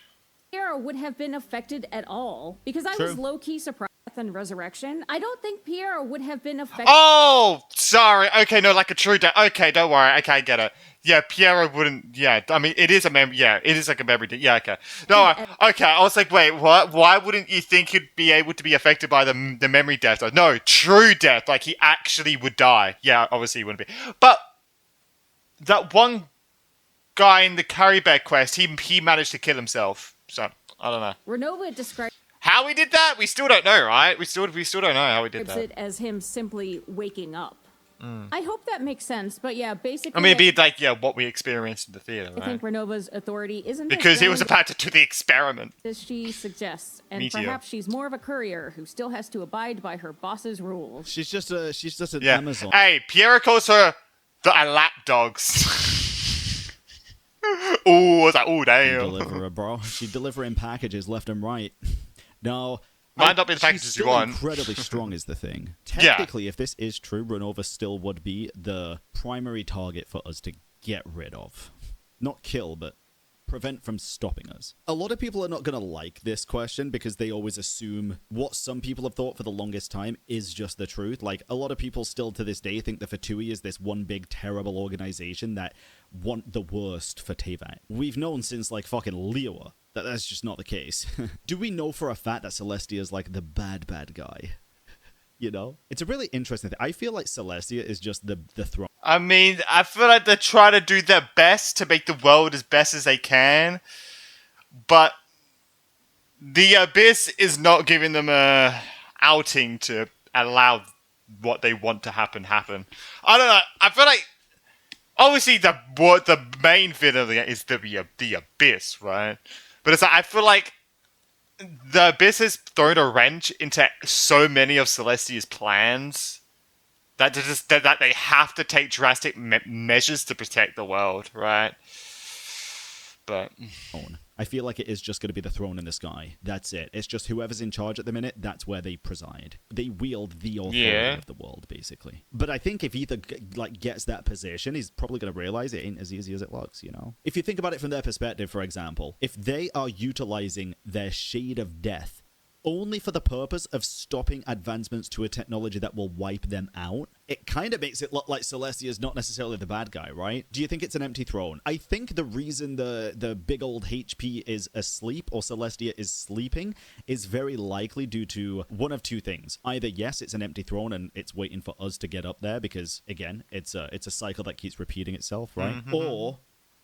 Speaker 3: Pierre would have been affected at all. Because I
Speaker 2: True.
Speaker 3: was low-key surprised death and resurrection. I don't think Pierre would have been affected.
Speaker 1: Oh, sorry. Okay, no, like a true death. Okay, don't worry. Okay, I get it. Yeah, Piero wouldn't. Yeah, I mean, it is a memory. Yeah, it is like a memory. Yeah, okay. No, okay. I was like, wait, what? Why wouldn't you think he'd be able to be affected by the memory death? Like, no, true death. Like he actually would die. Yeah, obviously he wouldn't be. But that one guy in the Carry Bear quest, he managed to kill himself. So I don't know.
Speaker 3: Renova describes
Speaker 1: How we did that, we still don't know, right? We still don't know how we did
Speaker 3: Describes
Speaker 1: that.
Speaker 3: it as him simply waking up. I hope that makes sense, but yeah, basically...
Speaker 1: I mean, it'd be like, what we experienced in the theater,
Speaker 3: I
Speaker 1: right?
Speaker 3: think Renova's authority isn't
Speaker 1: Because he was about to do the experiment.
Speaker 3: as she suggests, and
Speaker 1: Meteor.
Speaker 3: perhaps she's more of a courier who still has to abide by her boss's rules.
Speaker 2: She's just an
Speaker 1: Yeah.
Speaker 2: Amazon.
Speaker 1: Hey, Piera calls her the lapdogs. Ooh, I was like, ooh, damn.
Speaker 2: Deliverer, bro. She's delivering packages left and right. No.
Speaker 1: Might not be the
Speaker 2: she's
Speaker 1: packages you
Speaker 2: still
Speaker 1: want.
Speaker 2: incredibly strong is the thing.
Speaker 1: Yeah.
Speaker 2: Technically, if this is true, Renova still would be the primary target for us to get rid of. Not kill, but prevent from stopping us. A lot of people are not going to like this question because they always assume what some people have thought for the longest time is just the truth. Like, a lot of people still to this day think that Fatui is this one big terrible organization that want the worst for Teyvat. We've known since, like, fucking Leoa that that's just not the case. Do we know for a fact that Celestia is, like, the bad guy? You know? It's a really interesting thing. I feel like Celestia is just the throne.
Speaker 1: I mean, I feel like they try to do their best to make the world as best as they can, but the Abyss is not giving them a outing to allow what they want to happen. I don't know. I feel like obviously the main villain is the Abyss, right? But it's like, I feel like the Abyss has thrown a wrench into so many of Celestia's plans that they have to take drastic measures to protect the world, right? But
Speaker 2: I feel like it is just going to be the throne in the sky. That's it. It's just whoever's in charge at the minute, that's where they preside. They wield the authority of the world, basically. But I think if Ether gets that position, he's probably going to realize it ain't as easy as it looks, you know? If you think about it from their perspective, for example, if they are utilizing their Shade of Death only for the purpose of stopping advancements to a technology that will wipe them out, it kind of makes it look like Celestia is not necessarily the bad guy, right? Do you think it's an empty throne? I think the reason the big old HP is asleep, or Celestia is sleeping, is very likely due to one of two things. Either, yes, it's an empty throne and it's waiting for us to get up there because, again, it's a cycle that keeps repeating itself, right?
Speaker 1: Mm-hmm.
Speaker 2: Or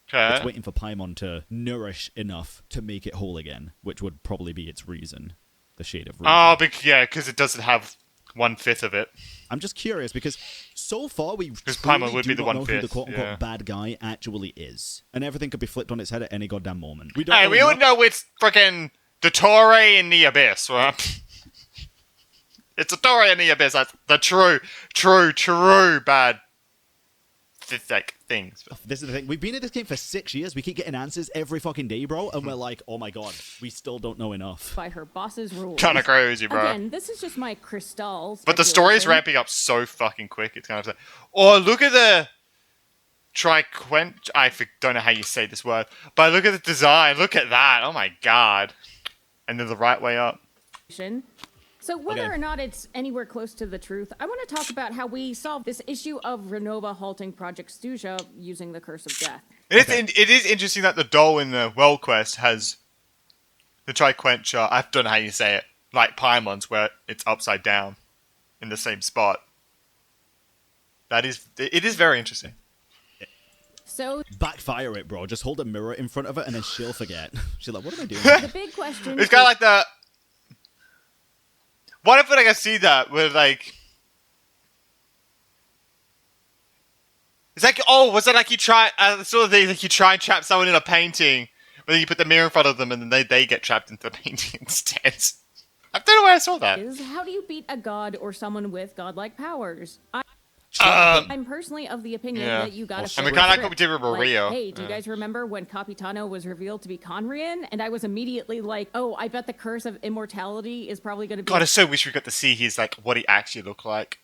Speaker 2: it's waiting for Paimon to nourish enough to make it whole again, which would probably be its reason. The Shade of Reason.
Speaker 1: Oh, because it doesn't have 1/5 of it.
Speaker 2: I'm just curious because so far we
Speaker 1: Paimon would
Speaker 2: do
Speaker 1: be the
Speaker 2: not know who
Speaker 1: 1/5,
Speaker 2: the quote-unquote bad guy actually is. And everything could be flipped on its head at any goddamn moment. We
Speaker 1: all know it's freaking Dottore in the Abyss, right? It's Dottore in the Abyss. That's the true bad things.
Speaker 2: This is the thing. We've been in this game for 6 years. We keep getting answers every fucking day, bro. And we're like, oh my god, we still don't know enough.
Speaker 3: By her boss's rules.
Speaker 1: Kind of crazy, bro.
Speaker 3: Again, this is just my crystal.
Speaker 1: But the story is ramping up so fucking quick. It's kind of like, oh, look at the triquent. I don't know how you say this word, but look at the design. Look at that. Oh my god. And then the right way up.
Speaker 3: So whether or not it's anywhere close to the truth, I want to talk about how we solve this issue of Renova halting Project Stuja using the Curse of Death.
Speaker 1: It is interesting that the doll in the World Quest has the triquencher. I don't know how you say it, like Paimon's, where it's upside down in the same spot. It is very interesting.
Speaker 3: So
Speaker 2: Backfire it, bro. Just hold a mirror in front of her and then she'll forget. She's like, what am I doing?
Speaker 3: the big question
Speaker 1: It's kind of like the. What if I can see that with like? It's like, oh, was it like you try sort of thing like you try and trap someone in a painting, but then you put the mirror in front of them and then they get trapped into the painting instead. I don't know where I saw that.
Speaker 3: is how do you beat a god or someone with godlike powers? I'm personally of the opinion that you gotta.
Speaker 1: I mean, kind of like what we did with Mario.
Speaker 3: Hey, do you guys remember when Capitano was revealed to be Conrian? And I was immediately like, oh, I bet the curse of immortality is probably going to be.
Speaker 1: God, I so wish we got to see his like what he actually looked like.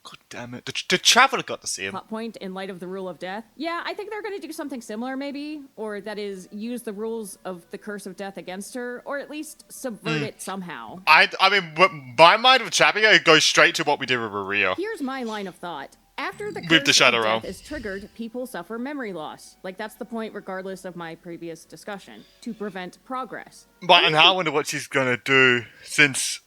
Speaker 1: God damn it, the traveler got to see him.
Speaker 3: Plot point in light of the rule of death. Yeah, I think they're going to do something similar, maybe, or that is use the rules of the curse of death against her, or at least subvert it somehow.
Speaker 1: I mean, my mind with Chapio, it goes straight to what we did with Mario.
Speaker 3: Here's my line of thought. After the
Speaker 1: With
Speaker 3: curse
Speaker 1: the Shadow
Speaker 3: of
Speaker 1: Realm.
Speaker 3: death is triggered, people suffer memory loss. Like, that's the point, regardless of my previous discussion, to prevent progress.
Speaker 1: But and I wonder what she's gonna do since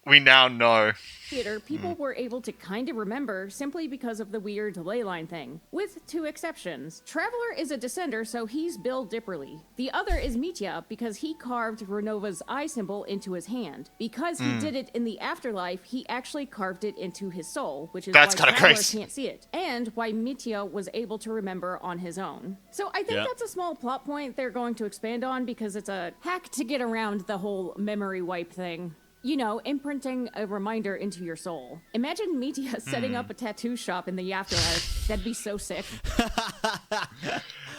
Speaker 1: we now know.
Speaker 3: Theater, people were able to kind of remember simply because of the weird ley line thing, with 2 exceptions. Traveler is a descender, so he's Bill Dipperly. The other is Mitya, because he carved Renova's eye symbol into his hand. Because he did it in the afterlife, he actually carved it into his soul, which is
Speaker 1: That's
Speaker 3: why
Speaker 1: kinda
Speaker 3: Traveler
Speaker 1: crazy.
Speaker 3: can't see it, and why Mitya was able to remember on his own. So I think
Speaker 2: Yeah.
Speaker 3: that's a small plot point they're going to expand on, because it's a hack to get around the whole memory wipe thing. You know, imprinting a reminder into your soul. Imagine Mitya setting up a tattoo shop in the afterlife. That'd be so sick.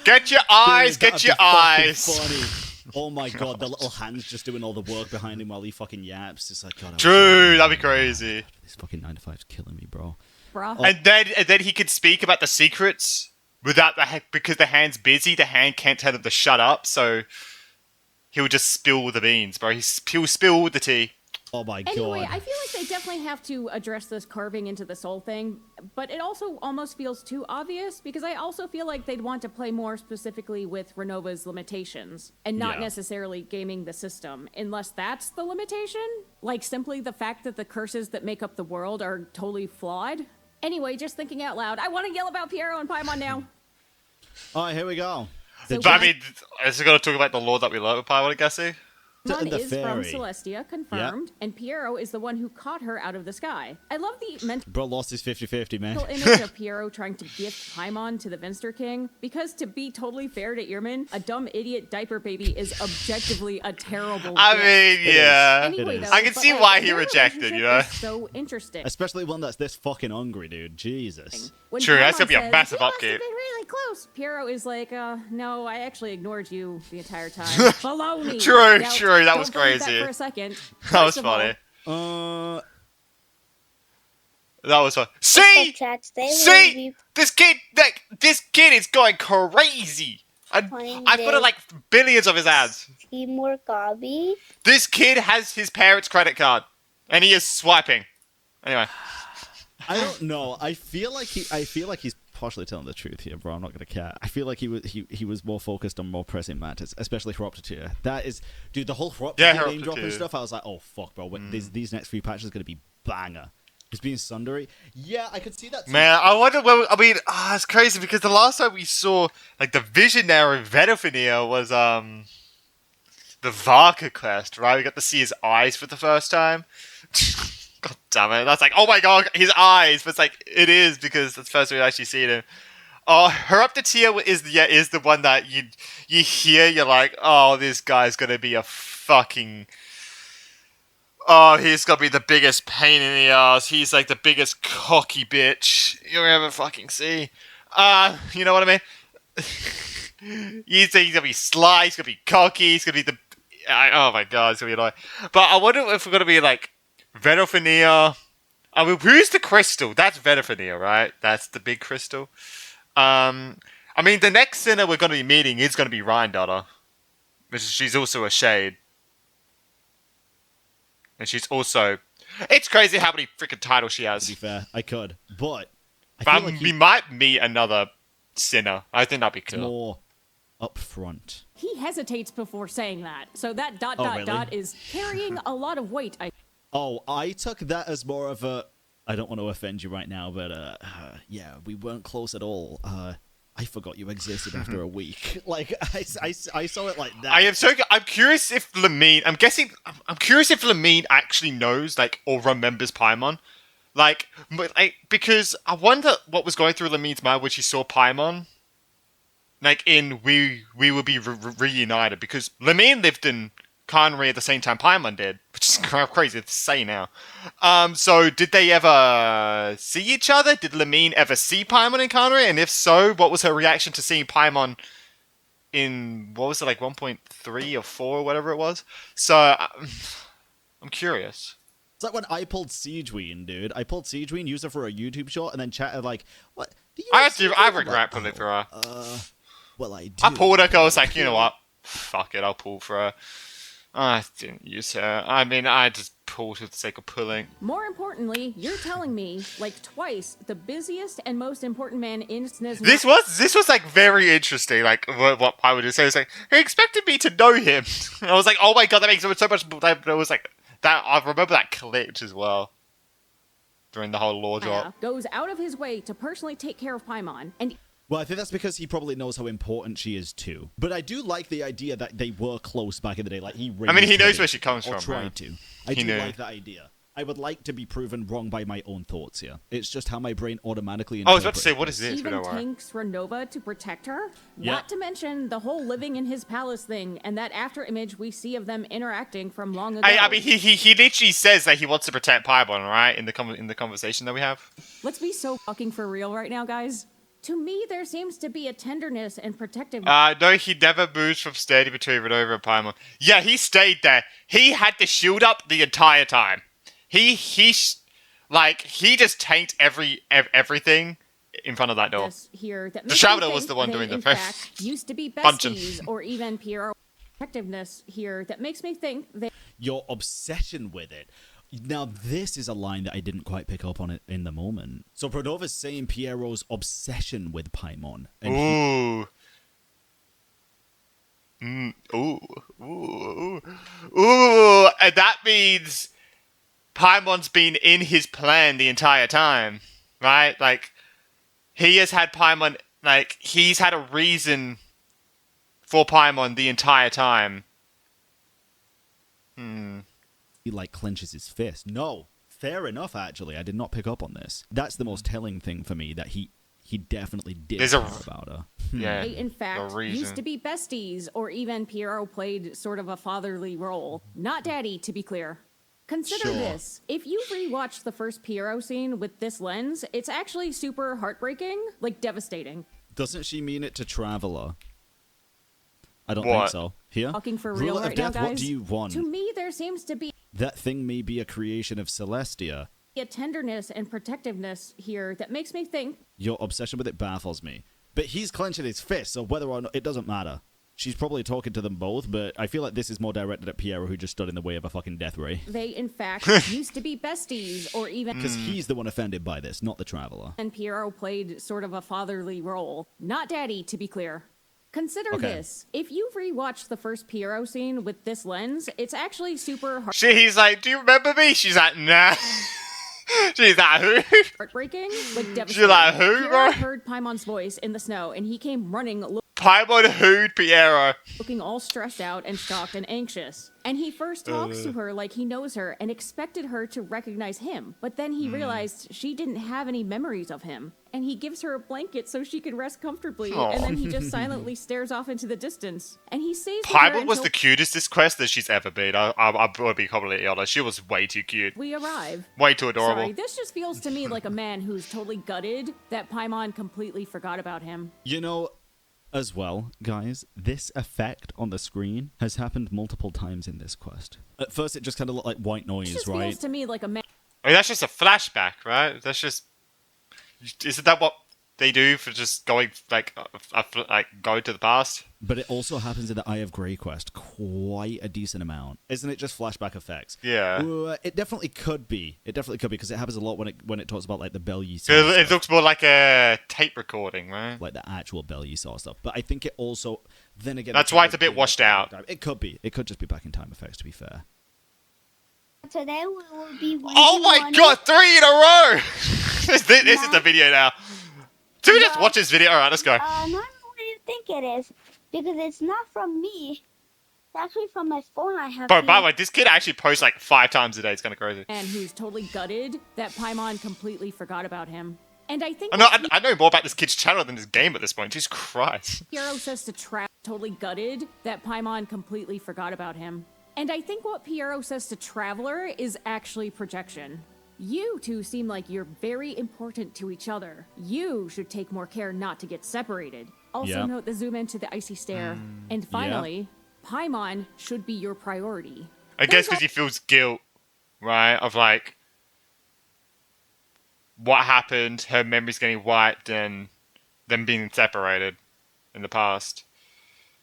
Speaker 1: Get your eyes,
Speaker 2: Dude,
Speaker 1: get
Speaker 2: that'd
Speaker 1: your
Speaker 2: be fucking
Speaker 1: eyes.
Speaker 2: funny. Oh my god, the little hands just doing all the work behind him while he fucking yaps. It's like, God,
Speaker 1: True, that'd be crazy.
Speaker 2: this fucking 9 to 5's killing me, bro.
Speaker 3: Bruh.
Speaker 1: And then he could speak about the secrets without because the hand's busy. The hand can't tell him to shut up, so he'll just spill the beans, bro. He'll spill the tea.
Speaker 2: Oh my
Speaker 3: Anyway,
Speaker 2: god.
Speaker 3: I feel like they definitely have to address this carving into the soul thing, but it also almost feels too obvious because I also feel like they'd want to play more specifically with Renova's limitations and not
Speaker 2: Yeah.
Speaker 3: necessarily gaming the system, unless that's the limitation. Like simply the fact that the curses that make up the world are totally flawed. Anyway, just thinking out loud, I want to yell about Piero and Paimon now.
Speaker 2: Alright, here we go.
Speaker 3: So
Speaker 1: But I mean, is it going to talk about the lore that we love with Pilot, I guess?
Speaker 3: Paimon
Speaker 2: the
Speaker 3: is from
Speaker 2: fairy.
Speaker 3: Celestia, confirmed, and Piero is the one who caught her out of the sky. I love the mental
Speaker 2: Bro lost his 50-50, man.
Speaker 3: image of Piero trying to gift Paimon to the Venster King, because to be totally fair to Earman, a dumb idiot diaper baby is objectively a terrible
Speaker 1: I
Speaker 3: gift.
Speaker 1: mean, yeah.
Speaker 3: Anyway,
Speaker 2: It is.
Speaker 3: though,
Speaker 1: I can
Speaker 3: but,
Speaker 1: see
Speaker 3: like,
Speaker 1: why he
Speaker 3: their
Speaker 1: rejected, you know?
Speaker 3: relationship is so interesting.
Speaker 2: Especially one that's this fucking hungry, dude. Jesus.
Speaker 3: When
Speaker 1: True, that's
Speaker 3: Paimon
Speaker 1: gonna be a
Speaker 3: says,
Speaker 1: massive
Speaker 3: "You must
Speaker 1: upkeep."
Speaker 3: have been really close," Piero is like, no, I actually ignored you the entire time. Baloney.
Speaker 1: True,
Speaker 3: Now,
Speaker 1: true, that
Speaker 3: don't
Speaker 1: was
Speaker 3: believe
Speaker 1: crazy.
Speaker 3: That for a second.
Speaker 1: That was
Speaker 3: First of all,
Speaker 1: funny.
Speaker 2: Uh,
Speaker 1: That was fun. See?
Speaker 4: Chats, they will
Speaker 1: See?
Speaker 4: be
Speaker 1: This kid is going crazy. I put in like billions of his ads.
Speaker 4: teamwork obby.
Speaker 1: This kid has his parents' credit card, and he is swiping. Anyway,
Speaker 2: I don't know. I feel like he's partially telling the truth here, bro. I'm not gonna care. I feel like he was more focused on more pressing matters, especially Heroptotire. That is, dude, the whole Heroptotire name dropping
Speaker 1: Heroptotire.
Speaker 2: stuff. I was like, oh fuck, bro. These next few patches are gonna be banger. It's being sundery. Yeah, I could see that too.
Speaker 1: man, I wonder. Well, I mean, it's crazy because the last time we saw like the visionary Vedofania was the Varka quest, right? We got to see his eyes for the first time. God damn it! That's like, oh my god, his eyes. But it's like it is because that's the first time we actually seen him. Oh, Heroptotire is the one that you hear. You're like, oh, this guy's gonna be a fucking. Oh, he's gonna be the biggest pain in the ass. He's like the biggest cocky bitch you'll ever fucking see. You know what I mean? He's gonna be sly. He's gonna be cocky. He's gonna be the. Oh my god, it's gonna be annoying. But I wonder if we're gonna be like Vedofania. I mean, who's the crystal? That's Vedofania, right? That's the big crystal. I mean, the next sinner we're gonna be meeting is gonna be Ryandotter, which she's also a shade. And she's also... It's crazy how many freaking titles she
Speaker 2: To be
Speaker 1: has.
Speaker 2: fair, I could, but I
Speaker 1: But
Speaker 2: feel like
Speaker 1: we
Speaker 2: he's
Speaker 1: might meet another sinner. I think that'd be cool.
Speaker 2: more upfront.
Speaker 3: He hesitates before saying that, so that dot
Speaker 2: Oh,
Speaker 3: dot
Speaker 2: really?
Speaker 3: dot is carrying a lot of weight.
Speaker 2: Oh, I took that as more of a. I don't want to offend you right now, but yeah, we weren't close at all. I forgot you existed after a week. Like I saw it like that.
Speaker 1: I'm curious if Lamine... I'm curious if Lamine actually knows, like, or remembers Paimon. Like, because I wonder what was going through Lamine's mind when she saw Paimon. Like, in We Will Be Reunited. Because Lamine lived in Conry at the same time Paimon did. Which is kind of crazy to say now. So, did they ever see each other? Did Lamine ever see Paimon in Conry? And if so, what was her reaction to seeing Paimon in, what was it, like 1.3 or 4 or whatever it was? So, I'm curious.
Speaker 2: It's like when I pulled Siegeween, dude. I pulled Siegeween, used it for a YouTube short, and then chatted like, "What? Do you
Speaker 1: I
Speaker 2: use Siegeween?" I'm
Speaker 1: regret
Speaker 2: like,
Speaker 1: pulling for her.
Speaker 2: Well, I do.
Speaker 1: I pulled her 'cause I was like, you know what? Fuck it, I'll pull for her. I didn't use her. I mean, I just pulled for the sake of pulling.
Speaker 3: More importantly, you're telling me, like twice, the busiest and most important man in SNES.
Speaker 1: This was like very interesting. Like what I would just say is like, he expected me to know him. And I was like, oh my god, that makes so much. But it was like, That I remember that clicked as well during the whole lore drop.
Speaker 3: goes out of his way to personally take care of Paimon, and
Speaker 2: Well, I think that's because he probably knows how important she is too. But I do like the idea that they were close back in the day. Like he
Speaker 1: I mean, he
Speaker 2: raised
Speaker 1: knows
Speaker 2: her
Speaker 1: where she comes
Speaker 2: or
Speaker 1: from.
Speaker 2: tried
Speaker 1: Right?
Speaker 2: to. I
Speaker 1: He
Speaker 2: do
Speaker 1: knew.
Speaker 2: like that idea. I would like to be proven wrong by my own thoughts here. It's just how my brain automatically.
Speaker 1: I was about to say, what is this?
Speaker 3: even
Speaker 1: But don't worry.
Speaker 3: tanks Renova to protect her.
Speaker 2: Yeah.
Speaker 3: Not to mention the whole living in his palace thing and that after image we see of them interacting from long ago.
Speaker 1: I mean, he literally says that he wants to protect Paimon, right? In the conversation that we have.
Speaker 3: Let's be so fucking for real right now, guys. To me, there seems to be a tenderness and protectiveness.
Speaker 1: No, he never moves from standing between Renova and Paimon. Yeah, he stayed there. He had the shield up the entire time. He just tanked everything in front of that door.
Speaker 3: Here that
Speaker 1: The
Speaker 3: makes
Speaker 1: Traveler
Speaker 3: me
Speaker 1: was
Speaker 3: think
Speaker 1: the one
Speaker 3: they,
Speaker 1: doing the
Speaker 3: in
Speaker 1: first
Speaker 3: fact, used to be
Speaker 1: punching.
Speaker 3: besties or even Piero. Protectiveness here that makes me think they
Speaker 2: Your obsession with it. Now, this is a line that I didn't quite pick up on it in the moment. So Pronova's saying Piero's obsession with Paimon. And
Speaker 1: Ooh. Ooh. And that means Paimon's been in his plan the entire time, right? Like, he has had Paimon, like, he's had a reason for Paimon the entire time.
Speaker 2: he like clenches his fist. No, fair enough. Actually, I did not pick up on this. That's the most telling thing for me, that he definitely did
Speaker 1: There's
Speaker 2: care
Speaker 1: a-
Speaker 2: about her.
Speaker 1: Yeah.
Speaker 3: in fact
Speaker 1: the reason.
Speaker 3: used to be besties or even Piero played sort of a fatherly role. Not daddy, to be clear. Consider
Speaker 2: Sure.
Speaker 3: this. If you rewatch the first Piero scene with this lens, it's actually super heartbreaking, like devastating.
Speaker 2: Doesn't she mean it to Traveler? I don't
Speaker 1: What?
Speaker 2: think so. Here?
Speaker 3: Fucking for real
Speaker 2: Ruler
Speaker 3: right
Speaker 2: of Death,
Speaker 3: now, guys.
Speaker 2: what do you want?
Speaker 3: To me, there seems to be
Speaker 2: That thing may be a creation of Celestia.
Speaker 3: a tenderness and protectiveness here that makes me think
Speaker 2: Your obsession with it baffles me. But he's clenching his fist, so whether or not, it doesn't matter. She's probably talking to them both, but I feel like this is more directed at Piero, who just stood in the way of a fucking death ray.
Speaker 3: they, in fact, used to be besties or even
Speaker 2: Because he's the one offended by this, not the Traveler.
Speaker 3: and Piero played sort of a fatherly role. Not daddy, to be clear. Consider
Speaker 2: Okay.
Speaker 3: this. If you rewatch the first Piero scene with this lens, it's actually super
Speaker 1: He's like, do you remember me? She's like, nah. She's like, who?
Speaker 3: heartbreaking, like devastating.
Speaker 1: She's like, who,
Speaker 3: Piero
Speaker 1: bro?
Speaker 3: heard Paimon's voice in the snow, and he came running,
Speaker 1: Paimon hooed Piero.
Speaker 3: looking all stressed out and shocked and anxious. And he first talks to her like he knows her and expected her to recognize him. But then he realized she didn't have any memories of him. And he gives her a blanket so she can rest comfortably.
Speaker 1: Aw.
Speaker 3: And then he just silently stares off into the distance. And he stays with her
Speaker 1: Paimon was
Speaker 3: until
Speaker 1: the cutest this quest that she's ever been. I'm going to be completely honest. She was way too cute.
Speaker 3: we arrive.
Speaker 1: Way too adorable.
Speaker 3: Sorry, this just feels to me like a man who's totally gutted that Paimon completely forgot about him.
Speaker 2: You know, as well, guys, this effect on the screen has happened multiple times in this quest. At first, it just kind of looked like white
Speaker 3: This
Speaker 2: noise,
Speaker 3: just
Speaker 2: right?
Speaker 3: feels to me like a man
Speaker 1: I mean, that's just a flashback, right? That's just... Isn't that what they do for just going, like going to the past?
Speaker 2: But it also happens in the Eye of Grey quest quite a decent amount. Isn't it just flashback effects?
Speaker 1: Yeah.
Speaker 2: It definitely could be. It definitely could be, because it happens a lot when it talks about like the bell you saw.
Speaker 1: It
Speaker 2: stuff,
Speaker 1: looks more like a tape recording, right?
Speaker 2: like the actual bell you saw stuff. But I think it also, then again,
Speaker 1: That's why it's a bit washed out.
Speaker 2: It could be. It could just be back in time effects, to be fair.
Speaker 4: Today we will be.
Speaker 1: Oh my god, 3 in a row! this is the video now. Do we just watch this video? Alright, let's go.
Speaker 4: Not what you think it is, because it's not from me. It's actually from my phone. I have.
Speaker 1: But by
Speaker 4: here.
Speaker 1: the way, this kid actually posts like 5 times a day. It's kind of crazy.
Speaker 3: who's totally gutted that Paimon completely forgot about him. And I think
Speaker 1: I know more about this kid's channel than his game at this point. Jesus Christ.
Speaker 3: Piero says to totally gutted that Paimon completely forgot about him. And I think what Piero says to Traveler is actually projection. You two seem like you're very important to each other. You should take more care not to get separated. Also
Speaker 2: Yeah.
Speaker 3: note the zoom into the icy stare. And finally, Paimon should be your priority.
Speaker 1: I guess because he feels guilt, right? Of like, what happened, her memory's getting wiped, and them being separated in the past.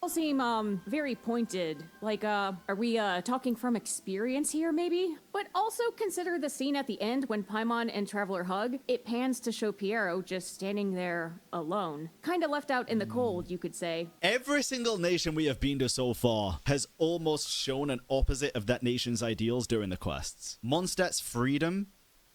Speaker 3: All seem very pointed. Like, are we talking from experience here, maybe? But also consider the scene at the end when Paimon and Traveler hug. It pans to show Piero just standing there alone. Kinda left out in the cold, you could say.
Speaker 2: Every single nation we have been to so far has almost shown an opposite of that nation's ideals during the quests. Mondstadt's freedom,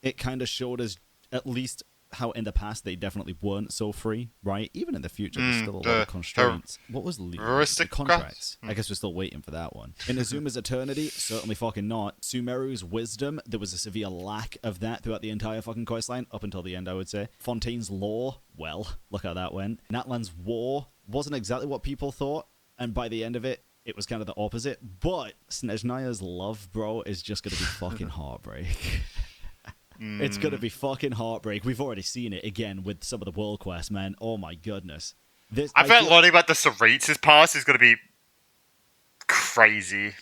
Speaker 2: it kind of showed us at least how in the past they definitely weren't so free, right? Even in the future, there's still a lot of constraints. What was the contracts? I guess we're still waiting for that one. In Azuma's Eternity, certainly fucking not. Sumeru's Wisdom, there was a severe lack of that throughout the entire fucking questline, up until the end, I would say. Fontaine's Law, well, look how that went. Natlan's War wasn't exactly what people thought, and by the end of it, it was kind of the opposite. But Snezhnaya's love, bro, is just gonna be fucking heartbreak. It's gonna be fucking heartbreak. We've already seen it again with some of the world quests, man. Oh my goodness.
Speaker 1: I bet learning about the Sarit's past is gonna be crazy.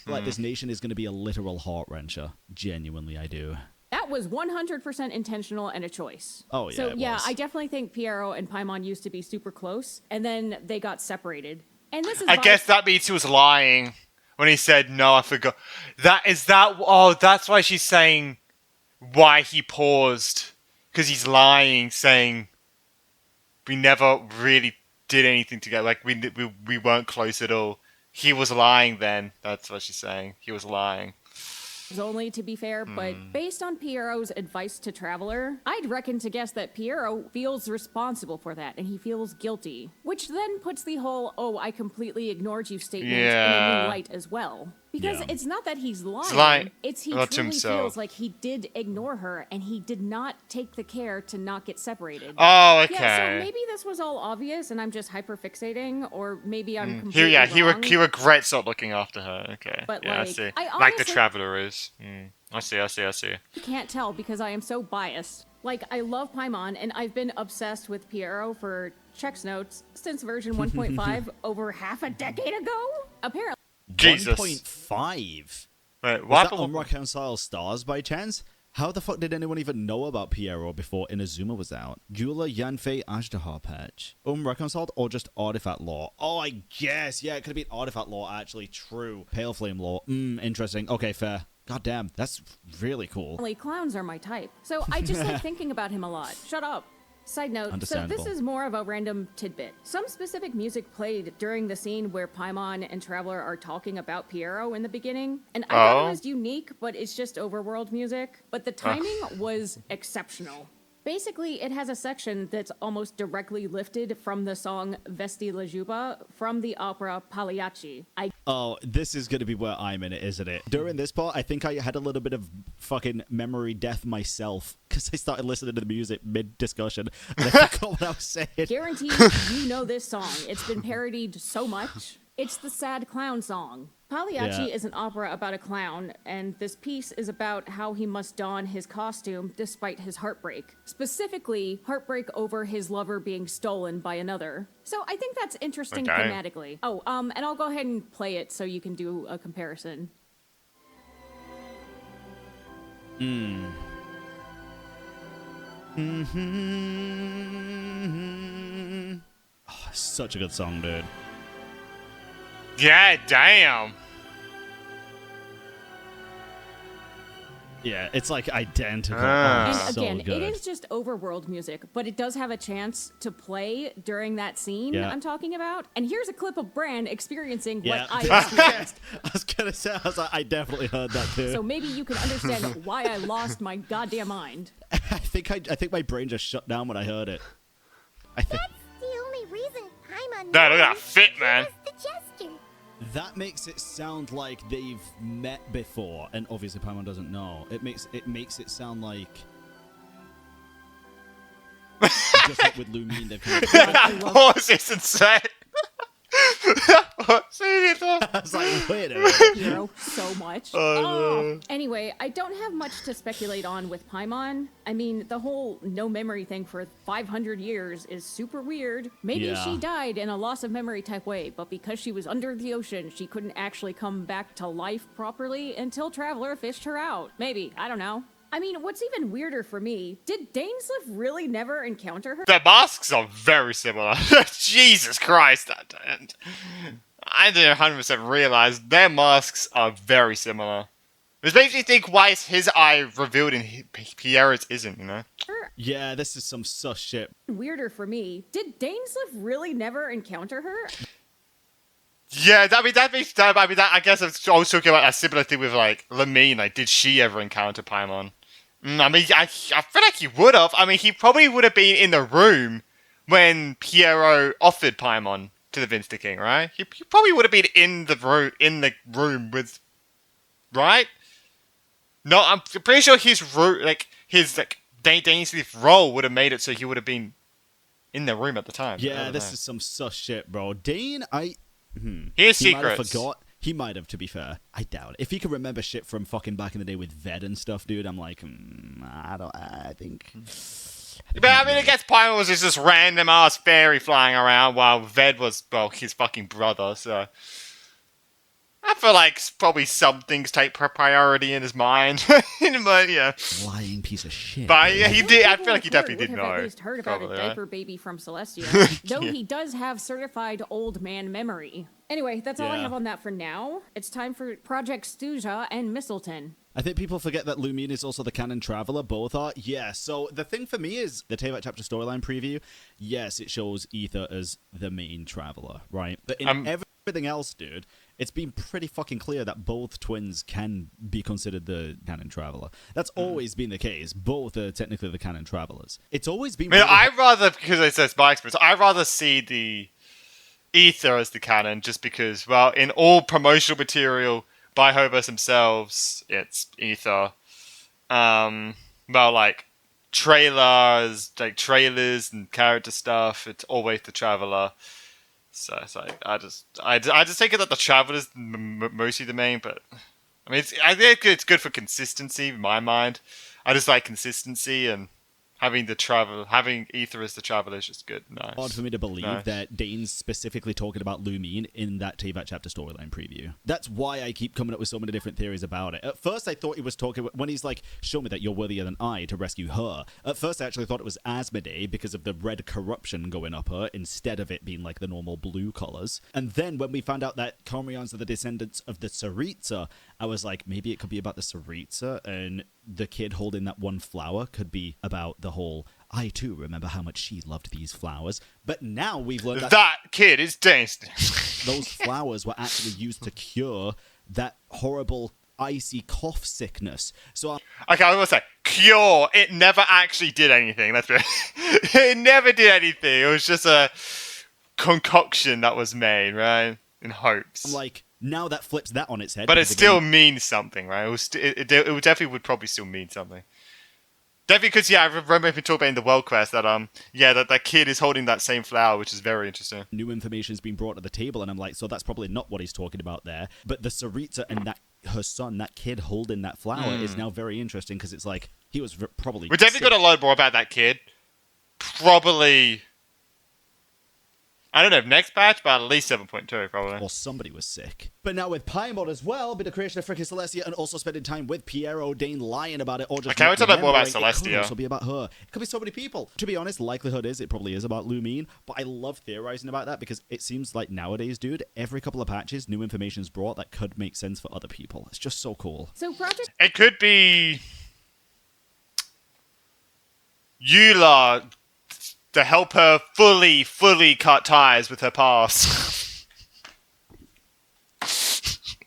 Speaker 2: Like, this nation is gonna be a literal heart wrencher. Genuinely, I do.
Speaker 3: That was 100% intentional and a choice.
Speaker 2: Oh, yeah,
Speaker 3: So,
Speaker 2: it
Speaker 3: yeah,
Speaker 2: was.
Speaker 3: I definitely think Piero and Paimon used to be super close, and then they got separated. And this is
Speaker 1: I guess that means he was lying when he said, no, I forgot. That's why she's saying why he paused. Because he's lying, saying we never really did anything together. Like, we weren't close at all. He was lying then. That's what she's saying. He was lying.
Speaker 3: only, to be fair, but based on Piero's advice to Traveler, I'd reckon to guess that Piero feels responsible for that, and he feels guilty. Which then puts the whole, oh, I completely ignored you statement in a new light as well. Because it's not that he's lying, it's he truly feels like he did ignore her, and he did not take the care to not get separated.
Speaker 1: Oh, okay.
Speaker 3: Yeah, so maybe this was all obvious, and I'm just hyperfixating, or maybe I'm completely wrong.
Speaker 1: He regrets not looking after her. Okay.
Speaker 3: But,
Speaker 1: yeah,
Speaker 3: like,
Speaker 1: I see.
Speaker 3: I
Speaker 1: Like the
Speaker 3: honestly-
Speaker 1: Traveler is. I see.
Speaker 3: I can't tell because I am so biased. Like, I love Paimon, and I've been obsessed with Piero for checks notes since version 1.5 over half a decade ago. Apparently.
Speaker 1: Jesus.
Speaker 2: 1.5?
Speaker 1: Wait,
Speaker 2: Was
Speaker 1: what?
Speaker 2: that Unreconciled Stars by chance? How the fuck did anyone even know about Piero before Inazuma was out? Gula Yanfei Ajdaha patch. Unreconciled or just Artifact Law? Oh, I guess. Yeah, it could have been Artifact Law, actually. True. Pale Flame Law. Interesting. Okay, fair. God damn, that's really cool.
Speaker 3: Clowns are my type. So I just like thinking about him a lot. Shut up. Side note, so
Speaker 2: Understandable.
Speaker 3: this is more of a random tidbit. Some specific music played during the scene where Paimon and Traveler are talking about Piero in the beginning, and I thought it was unique, but it's just overworld music. But the timing was exceptional. Basically, it has a section that's almost directly lifted from the song Vesti la Juba from the opera Pagliacci.
Speaker 2: Oh, this is going to be where I'm in it, isn't it? During this part, I think I had a little bit of fucking memory death myself because I started listening to the music mid-discussion and I forgot what I was saying.
Speaker 3: Guaranteed you know this song. It's been parodied so much. It's the sad clown song. Pagliacci is an opera about a clown, and this piece is about how he must don his costume despite his heartbreak. Specifically, heartbreak over his lover being stolen by another. So I think that's interesting thematically. Oh, and I'll go ahead and play it so you can do a comparison.
Speaker 2: Oh, such a good song, dude.
Speaker 1: Yeah, damn.
Speaker 2: Yeah, it's like identical.
Speaker 1: Ah.
Speaker 2: Oh,
Speaker 3: And
Speaker 2: so
Speaker 3: again,
Speaker 2: good.
Speaker 3: it is just overworld music, but it does have a chance to play during that scene I'm talking about. And here's a clip of Bran experiencing what I experienced.
Speaker 2: I was gonna say, I definitely heard that too.
Speaker 3: So maybe you can understand why I lost my goddamn mind.
Speaker 2: I think my brain just shut down when I heard it.
Speaker 5: That's the only reason I'm
Speaker 1: Nah, look at that fit, man.
Speaker 5: The gesture.
Speaker 2: That makes it sound like they've met before, and obviously Paimon doesn't know. It makes it sound like just like with Lumine, they've kind of
Speaker 1: Horse is insane.
Speaker 2: I was like, wait a minute.
Speaker 3: Hero so much.
Speaker 1: no.
Speaker 3: Anyway, I don't have much to speculate on with Paimon. I mean, the whole no memory thing for 500 years is super weird. Maybe she died in a loss of memory type way, but because she was under the ocean, she couldn't actually come back to life properly until Traveler fished her out. Maybe. I don't know. I mean, what's even weirder for me, did Dainsleif really never encounter her?
Speaker 1: Their masks are very similar. Jesus Christ. I didn't 100% realize their masks are very similar. Which makes me think, why is his eye revealed and Pierre's isn't, you know?
Speaker 2: Yeah, this is some sus shit.
Speaker 3: Weirder for me, did Dainsleif really never encounter her?
Speaker 1: Yeah, I guess I was talking about a similar thing with, like, Lamine. Like, did she ever encounter Paimon? I mean, I feel like he would have. I mean, he probably would have been in the room when Pierrot offered Paimon to the Vinster King, right? He probably would have been in the room with, right? No, I'm pretty sure his Dainsleif's role would have made it so he would have been in the room at the time.
Speaker 2: Yeah, this is some sus shit, bro. Dane,
Speaker 1: Here's
Speaker 2: he might have
Speaker 1: secrets.
Speaker 2: forgot. He might have, to be fair. I doubt it. If he can remember shit from fucking back in the day with Ved and stuff, dude, I'm like, I think.
Speaker 1: But I mean, I guess Paimon was just this random ass fairy flying around while Ved was, well, his fucking brother, so. I feel like probably some things take priority in his mind. But, yeah.
Speaker 2: Lying piece of shit.
Speaker 1: But yeah, he did. I
Speaker 3: People
Speaker 1: feel like he
Speaker 3: would
Speaker 1: definitely did
Speaker 3: have
Speaker 1: know.
Speaker 3: at least heard about
Speaker 1: Probably,
Speaker 3: a
Speaker 1: right?
Speaker 3: diaper baby from Celestia, though
Speaker 1: Yeah.
Speaker 3: he does have certified old man memory. Anyway, that's all I
Speaker 2: Yeah.
Speaker 3: have on that for now. It's time for Project Stuja and Mistleton.
Speaker 2: I think people forget that Lumine is also the canon traveler. Both are. Yeah, so the thing for me is the Teyvat chapter storyline preview. Yes, it shows Aether as the main traveler, right? But in everything else, dude, it's been pretty fucking clear that both twins can be considered the canon traveler. That's always been the case. Both are technically the canon travelers. It's always been.
Speaker 1: I mean, I'd rather, because it says my experience, I'd rather see the Aether as the canon, just because, well, in all promotional material by Hobos themselves, it's Aether. Well, like trailers and character stuff, it's always the traveler. So it's like I just think that the traveler's mostly the main, but I mean, I think it's good for consistency in my mind. I just like consistency, and having Aether as the traveler is just good. Nice.
Speaker 2: Odd for me to believe
Speaker 1: Nice.
Speaker 2: that Dane's specifically talking about Lumine in that Teyvat chapter storyline preview. That's why I keep coming up with so many different theories about it. At first, I thought he was talking when he's like, "Show me that you're worthier than I to rescue her." At first, I actually thought it was Asmodee because of the red corruption going up her instead of it being like the normal blue colors. And then when we found out that Comrians are the descendants of the Tsaritsa, I was like, maybe it could be about the Tsaritsa, and the kid holding that one flower could be about the whole, I too remember how much she loved these flowers. But now we've learned
Speaker 1: That kid is tasty.
Speaker 2: those flowers were actually used to cure that horrible icy cough sickness. So
Speaker 1: Okay, I was gonna say cure. It never actually did anything. That's right. It never did anything. It was just a concoction that was made, right? In hopes.
Speaker 2: I'm like, now that flips that on its head.
Speaker 1: But it
Speaker 2: because
Speaker 1: still
Speaker 2: again,
Speaker 1: means something, right? It definitely would probably still mean something. Definitely, because I remember we talked about in the World Quest that that kid is holding that same flower, which is very interesting.
Speaker 2: new information's been brought to the table, and I'm like, so that's probably not what he's talking about there. But the Tsaritsa and that her son, that kid holding that flower, is now very interesting because it's like he was probably.
Speaker 1: We're definitely going to learn more about that kid. Probably. I don't know if next patch, but at least 7.2 probably.
Speaker 2: Or somebody was sick. But now with Paimon as well, been the creation of frickin' Celestia, and also spending time with Pierre Dane lying about it, or just
Speaker 1: Okay, we'll talk more about
Speaker 2: remembering, it could
Speaker 1: Celestia.
Speaker 2: also be about her. It could be so many people. To be honest, likelihood is it probably is about Lumine, but I love theorizing about that because it seems like nowadays, dude, every couple of patches, new information's brought that could make sense for other people. It's just so cool.
Speaker 3: So Project
Speaker 1: It could be Eula to help her fully cut ties with her past.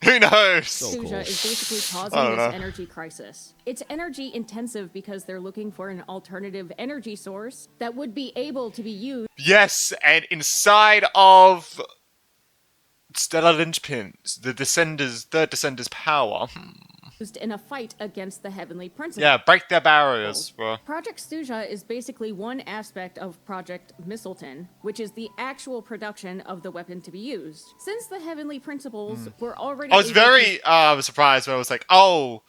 Speaker 1: Who knows?
Speaker 2: So cool.
Speaker 3: Stuja is basically
Speaker 1: I
Speaker 3: causing
Speaker 1: don't
Speaker 3: this
Speaker 1: know.
Speaker 3: energy crisis. It's energy intensive because they're looking for an alternative energy source that would be able to be used
Speaker 1: Yes, and inside of Stellar Linchpins, the third Descender's power.
Speaker 3: in a fight against the Heavenly Principle.
Speaker 1: Yeah, break their barriers, bro.
Speaker 3: Project Stuja is basically one aspect of Project Mistleton, which is the actual production of the weapon to be used. Since the Heavenly Principles were already
Speaker 1: I was
Speaker 3: able to-
Speaker 1: very surprised when I was like, oh,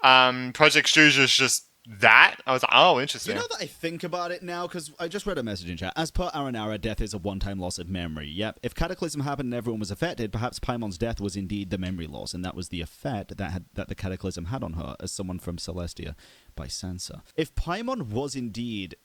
Speaker 1: Project Stuja's just that. I was like, oh, interesting.
Speaker 2: You know that I think about it now, because I just read a message in chat. As per Aranara, death is a one-time loss of memory. Yep. If Cataclysm happened and everyone was affected, perhaps Paimon's death was indeed the memory loss, and that was the effect that the Cataclysm had on her as someone from Celestia by Sansa. If Paimon was indeed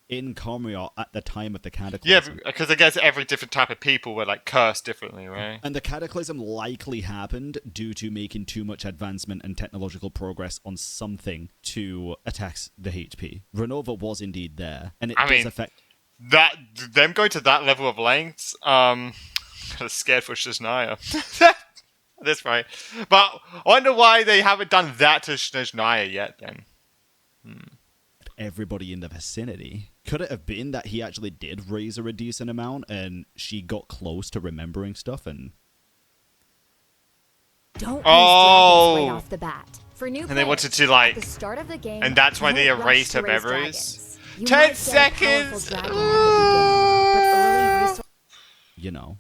Speaker 2: in Cormyr at the time of the Cataclysm...
Speaker 1: Yeah, because I guess every different type of people were, like, cursed differently, right?
Speaker 2: And the Cataclysm likely happened due to making too much advancement and technological progress on something to attack the HP. Renova was indeed there, and it does affect...
Speaker 1: Them going to that level of lengths, kind of scared for Shania. That's right. But I wonder why they haven't done that to Shania yet, then.
Speaker 2: Everybody in the vicinity. Could it have been that he actually did raise her a decent amount and she got close to remembering stuff and...
Speaker 6: Don't use dragons right off the bat. For new
Speaker 1: And they wanted to, like...
Speaker 6: at the start of the game,
Speaker 1: and that's why they
Speaker 6: don't rush
Speaker 1: erased
Speaker 6: to
Speaker 1: her
Speaker 6: raise
Speaker 1: memories?
Speaker 6: dragons. You
Speaker 1: 10
Speaker 6: might get a
Speaker 1: seconds!
Speaker 6: powerful dragon at the beginning, but early resources
Speaker 2: You know,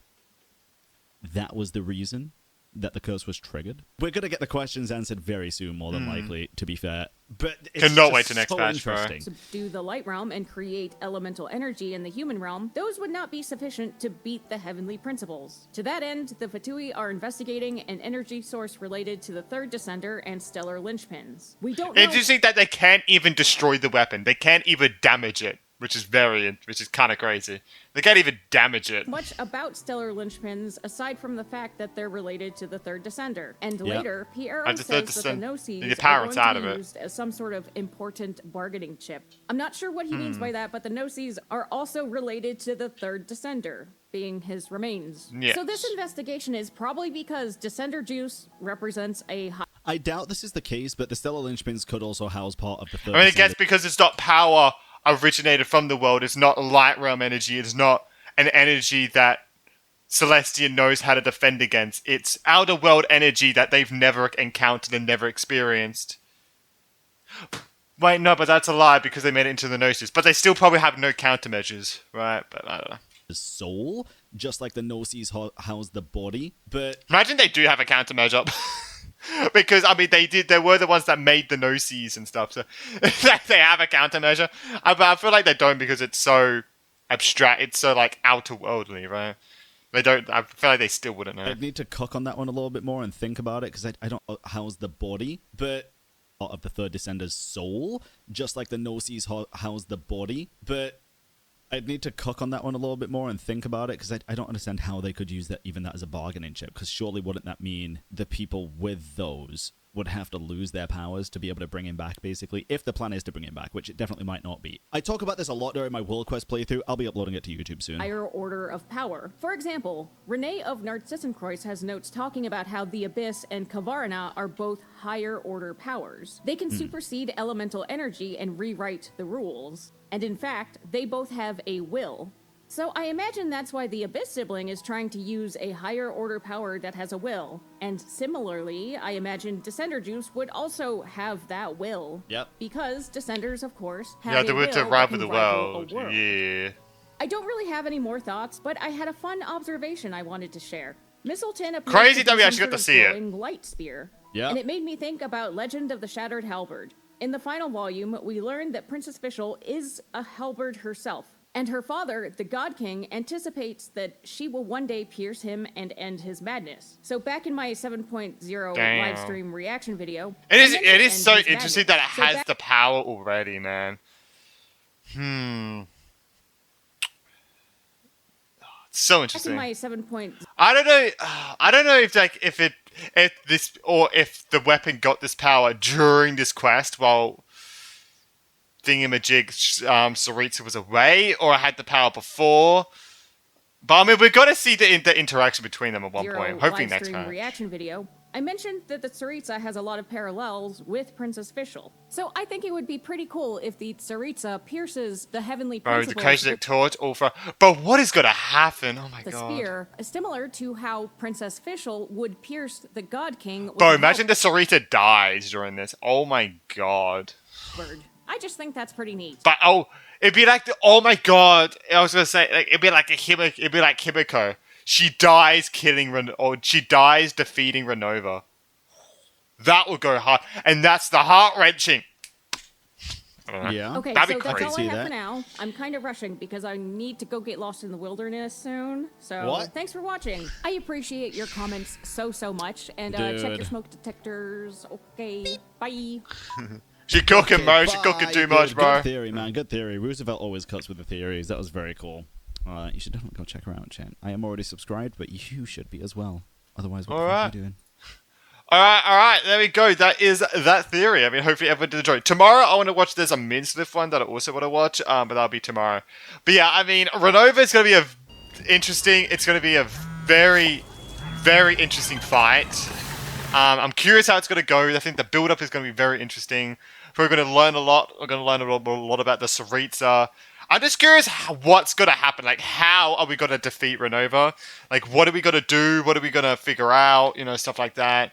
Speaker 2: that was the reason that the curse was triggered. We're going to get the questions answered very soon, more than likely, to be fair. But it's
Speaker 1: Cannot
Speaker 2: just
Speaker 1: wait to next
Speaker 2: so
Speaker 1: patch, bro.
Speaker 2: interesting.
Speaker 3: Subdue the light realm and create elemental energy in the human realm, those would not be sufficient to beat the heavenly principles. To that end, the Fatui are investigating an energy source related to the third descender and stellar linchpins. We don't know...
Speaker 1: Interesting that they can't even destroy the weapon. They can't even damage it, which is kind of crazy. They can't even damage it.
Speaker 3: much about stellar linchpins aside from the fact that they're related to the third descender. And later, Piero
Speaker 1: And the third
Speaker 3: says that the
Speaker 1: the
Speaker 3: Gnosis
Speaker 1: power
Speaker 3: are
Speaker 1: is
Speaker 3: going
Speaker 1: out
Speaker 3: to
Speaker 1: of
Speaker 3: be
Speaker 1: it.
Speaker 3: used as some sort of important bargaining chip. I'm not sure what he means by that, but the Gnosis are also related to the third descender, being his remains.
Speaker 1: Yes.
Speaker 3: So this investigation is probably because descender juice represents a high
Speaker 2: I doubt this is the case, but the stellar linchpins could also house part of the third.
Speaker 1: I mean, I guess
Speaker 2: descendant-
Speaker 1: because it's not power originated from the world, it's not light realm energy, it's not an energy that Celestia knows how to defend against. It's outer world energy that they've never encountered and never experienced. Wait, no, but that's a lie because they made it into the Gnosis. But they still probably have no countermeasures, right? But I don't know.
Speaker 2: soul, just like the Gnosis house the body. But
Speaker 1: Imagine they do have a countermeasure. Because, I mean, they were the ones that made the Gnosis and stuff, so they have a countermeasure. But I feel like they don't because it's so abstract, it's so, like, outer worldly, right? They don't, I feel like they still wouldn't know.
Speaker 2: I'd need to cook on that one a little bit more and think about it, because I don't house the body, but part of the third descender's soul, just like the Gnosis house the body, but I'd need to cook on that one a little bit more and think about it, because I don't understand how they could use that as a bargaining chip, because surely wouldn't that mean the people with those would have to lose their powers to be able to bring him back, basically, if the plan is to bring him back, which it definitely might not be. I talk about this a lot during my World Quest playthrough. I'll be uploading it to YouTube soon.
Speaker 3: higher order of power. For example, Renee of Narcissenkreuz has notes talking about how the Abyss and Kavarna are both higher order powers. They can supersede elemental energy and rewrite the rules. And in fact, they both have a will. So I imagine that's why the Abyss sibling is trying to use a higher order power that has a will. And similarly, I imagine Descender Juice would also have that will.
Speaker 2: Yep.
Speaker 3: Because Descenders, of course, have
Speaker 1: Yeah,
Speaker 3: a
Speaker 1: they
Speaker 3: will
Speaker 1: were to
Speaker 3: that
Speaker 1: rival
Speaker 3: can
Speaker 1: the
Speaker 3: rival
Speaker 1: world.
Speaker 3: a world.
Speaker 1: Yeah.
Speaker 3: I don't really have any more thoughts, but I had a fun observation I wanted to share. Mistleton appears
Speaker 1: Crazy
Speaker 3: to
Speaker 1: that
Speaker 3: be
Speaker 1: we
Speaker 3: some
Speaker 1: actually got
Speaker 3: sort
Speaker 1: to
Speaker 3: of
Speaker 1: see it.
Speaker 3: glowing light spear.
Speaker 2: Yeah.
Speaker 3: And it made me think about Legend of the Shattered Halberd. In the final volume, we learned that Princess Fischl is a halberd herself. And her father, the God King, anticipates that she will one day pierce him and end his madness. So back in my 7.0
Speaker 1: Damn.
Speaker 3: live stream reaction video...
Speaker 1: It
Speaker 3: I
Speaker 1: is
Speaker 3: mentioned end
Speaker 1: so
Speaker 3: his
Speaker 1: interesting
Speaker 3: madness.
Speaker 1: that it
Speaker 3: So
Speaker 1: has
Speaker 3: back-
Speaker 1: the power already, man. It's so
Speaker 3: Back in
Speaker 1: interesting.
Speaker 3: my 7.
Speaker 1: I don't know. I don't know if the weapon got this power during this quest while Thingamajig Saritsa was away, or it had the power before. But I mean, we've got to see the interaction between them at one point. Hopefully
Speaker 3: live
Speaker 1: next
Speaker 3: stream
Speaker 1: time.
Speaker 3: reaction video, I mentioned that the Tsaritsa has a lot of parallels with Princess Fischl. So I think it would be pretty cool if the Tsaritsa pierces the heavenly
Speaker 1: Bro, the
Speaker 3: principles
Speaker 1: Kajik
Speaker 3: with
Speaker 1: torch, Ulfra. But what is going to happen? Oh my
Speaker 3: the
Speaker 1: god.
Speaker 3: spear, similar to how Princess Fischl would pierce the God King with
Speaker 1: Bro,
Speaker 3: a
Speaker 1: imagine the Sarita dies during this. Oh my god.
Speaker 3: halberd. I just think that's pretty neat.
Speaker 1: But it'd be like oh my god. I was gonna say it'd be like Himiko. She dies she dies defeating Renova. That would go hard, and that's the heart wrenching. I don't know.
Speaker 2: Yeah.
Speaker 3: Okay,
Speaker 1: That'd
Speaker 3: so
Speaker 1: be
Speaker 3: that's
Speaker 1: crazy.
Speaker 3: all I
Speaker 2: See
Speaker 3: have
Speaker 2: that?
Speaker 3: for now. I'm kind of rushing because I need to go get lost in the wilderness soon. So
Speaker 2: What?
Speaker 3: thanks for watching. I appreciate your comments so much, and check your
Speaker 2: Dude.
Speaker 3: smoke detectors. Okay, bye.
Speaker 1: She cooking,
Speaker 2: Okay,
Speaker 1: bro. She cooking
Speaker 2: bye.
Speaker 1: too much,
Speaker 2: Good
Speaker 1: bro.
Speaker 2: theory, man. Good theory. Roosevelt always cuts with the theories. That was very cool. You should definitely go check her out, chat. I am already subscribed, but you should be as well. Otherwise, what the fuck are you doing?
Speaker 1: All right, there we go. That is that theory. I mean, hopefully everyone did enjoy. Tomorrow, I want to watch. There's a Minsliff one that I also want to watch, but that'll be tomorrow. But yeah, I mean, Renova is going to be interesting. It's going to be a very, very interesting fight. I'm curious how it's going to go. I think the build-up is going to be very interesting. We're going to learn a lot. We're going to learn a lot about the Saritsa. I'm just curious what's going to happen. Like, how are we going to defeat Renova? Like, what are we going to do? What are we going to figure out? You know, stuff like that.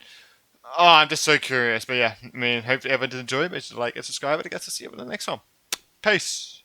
Speaker 1: Oh, I'm just so curious. But yeah, I mean, hopefully everyone did enjoy it. Make sure to like and subscribe, and I guess I'll see you in the next one. Peace.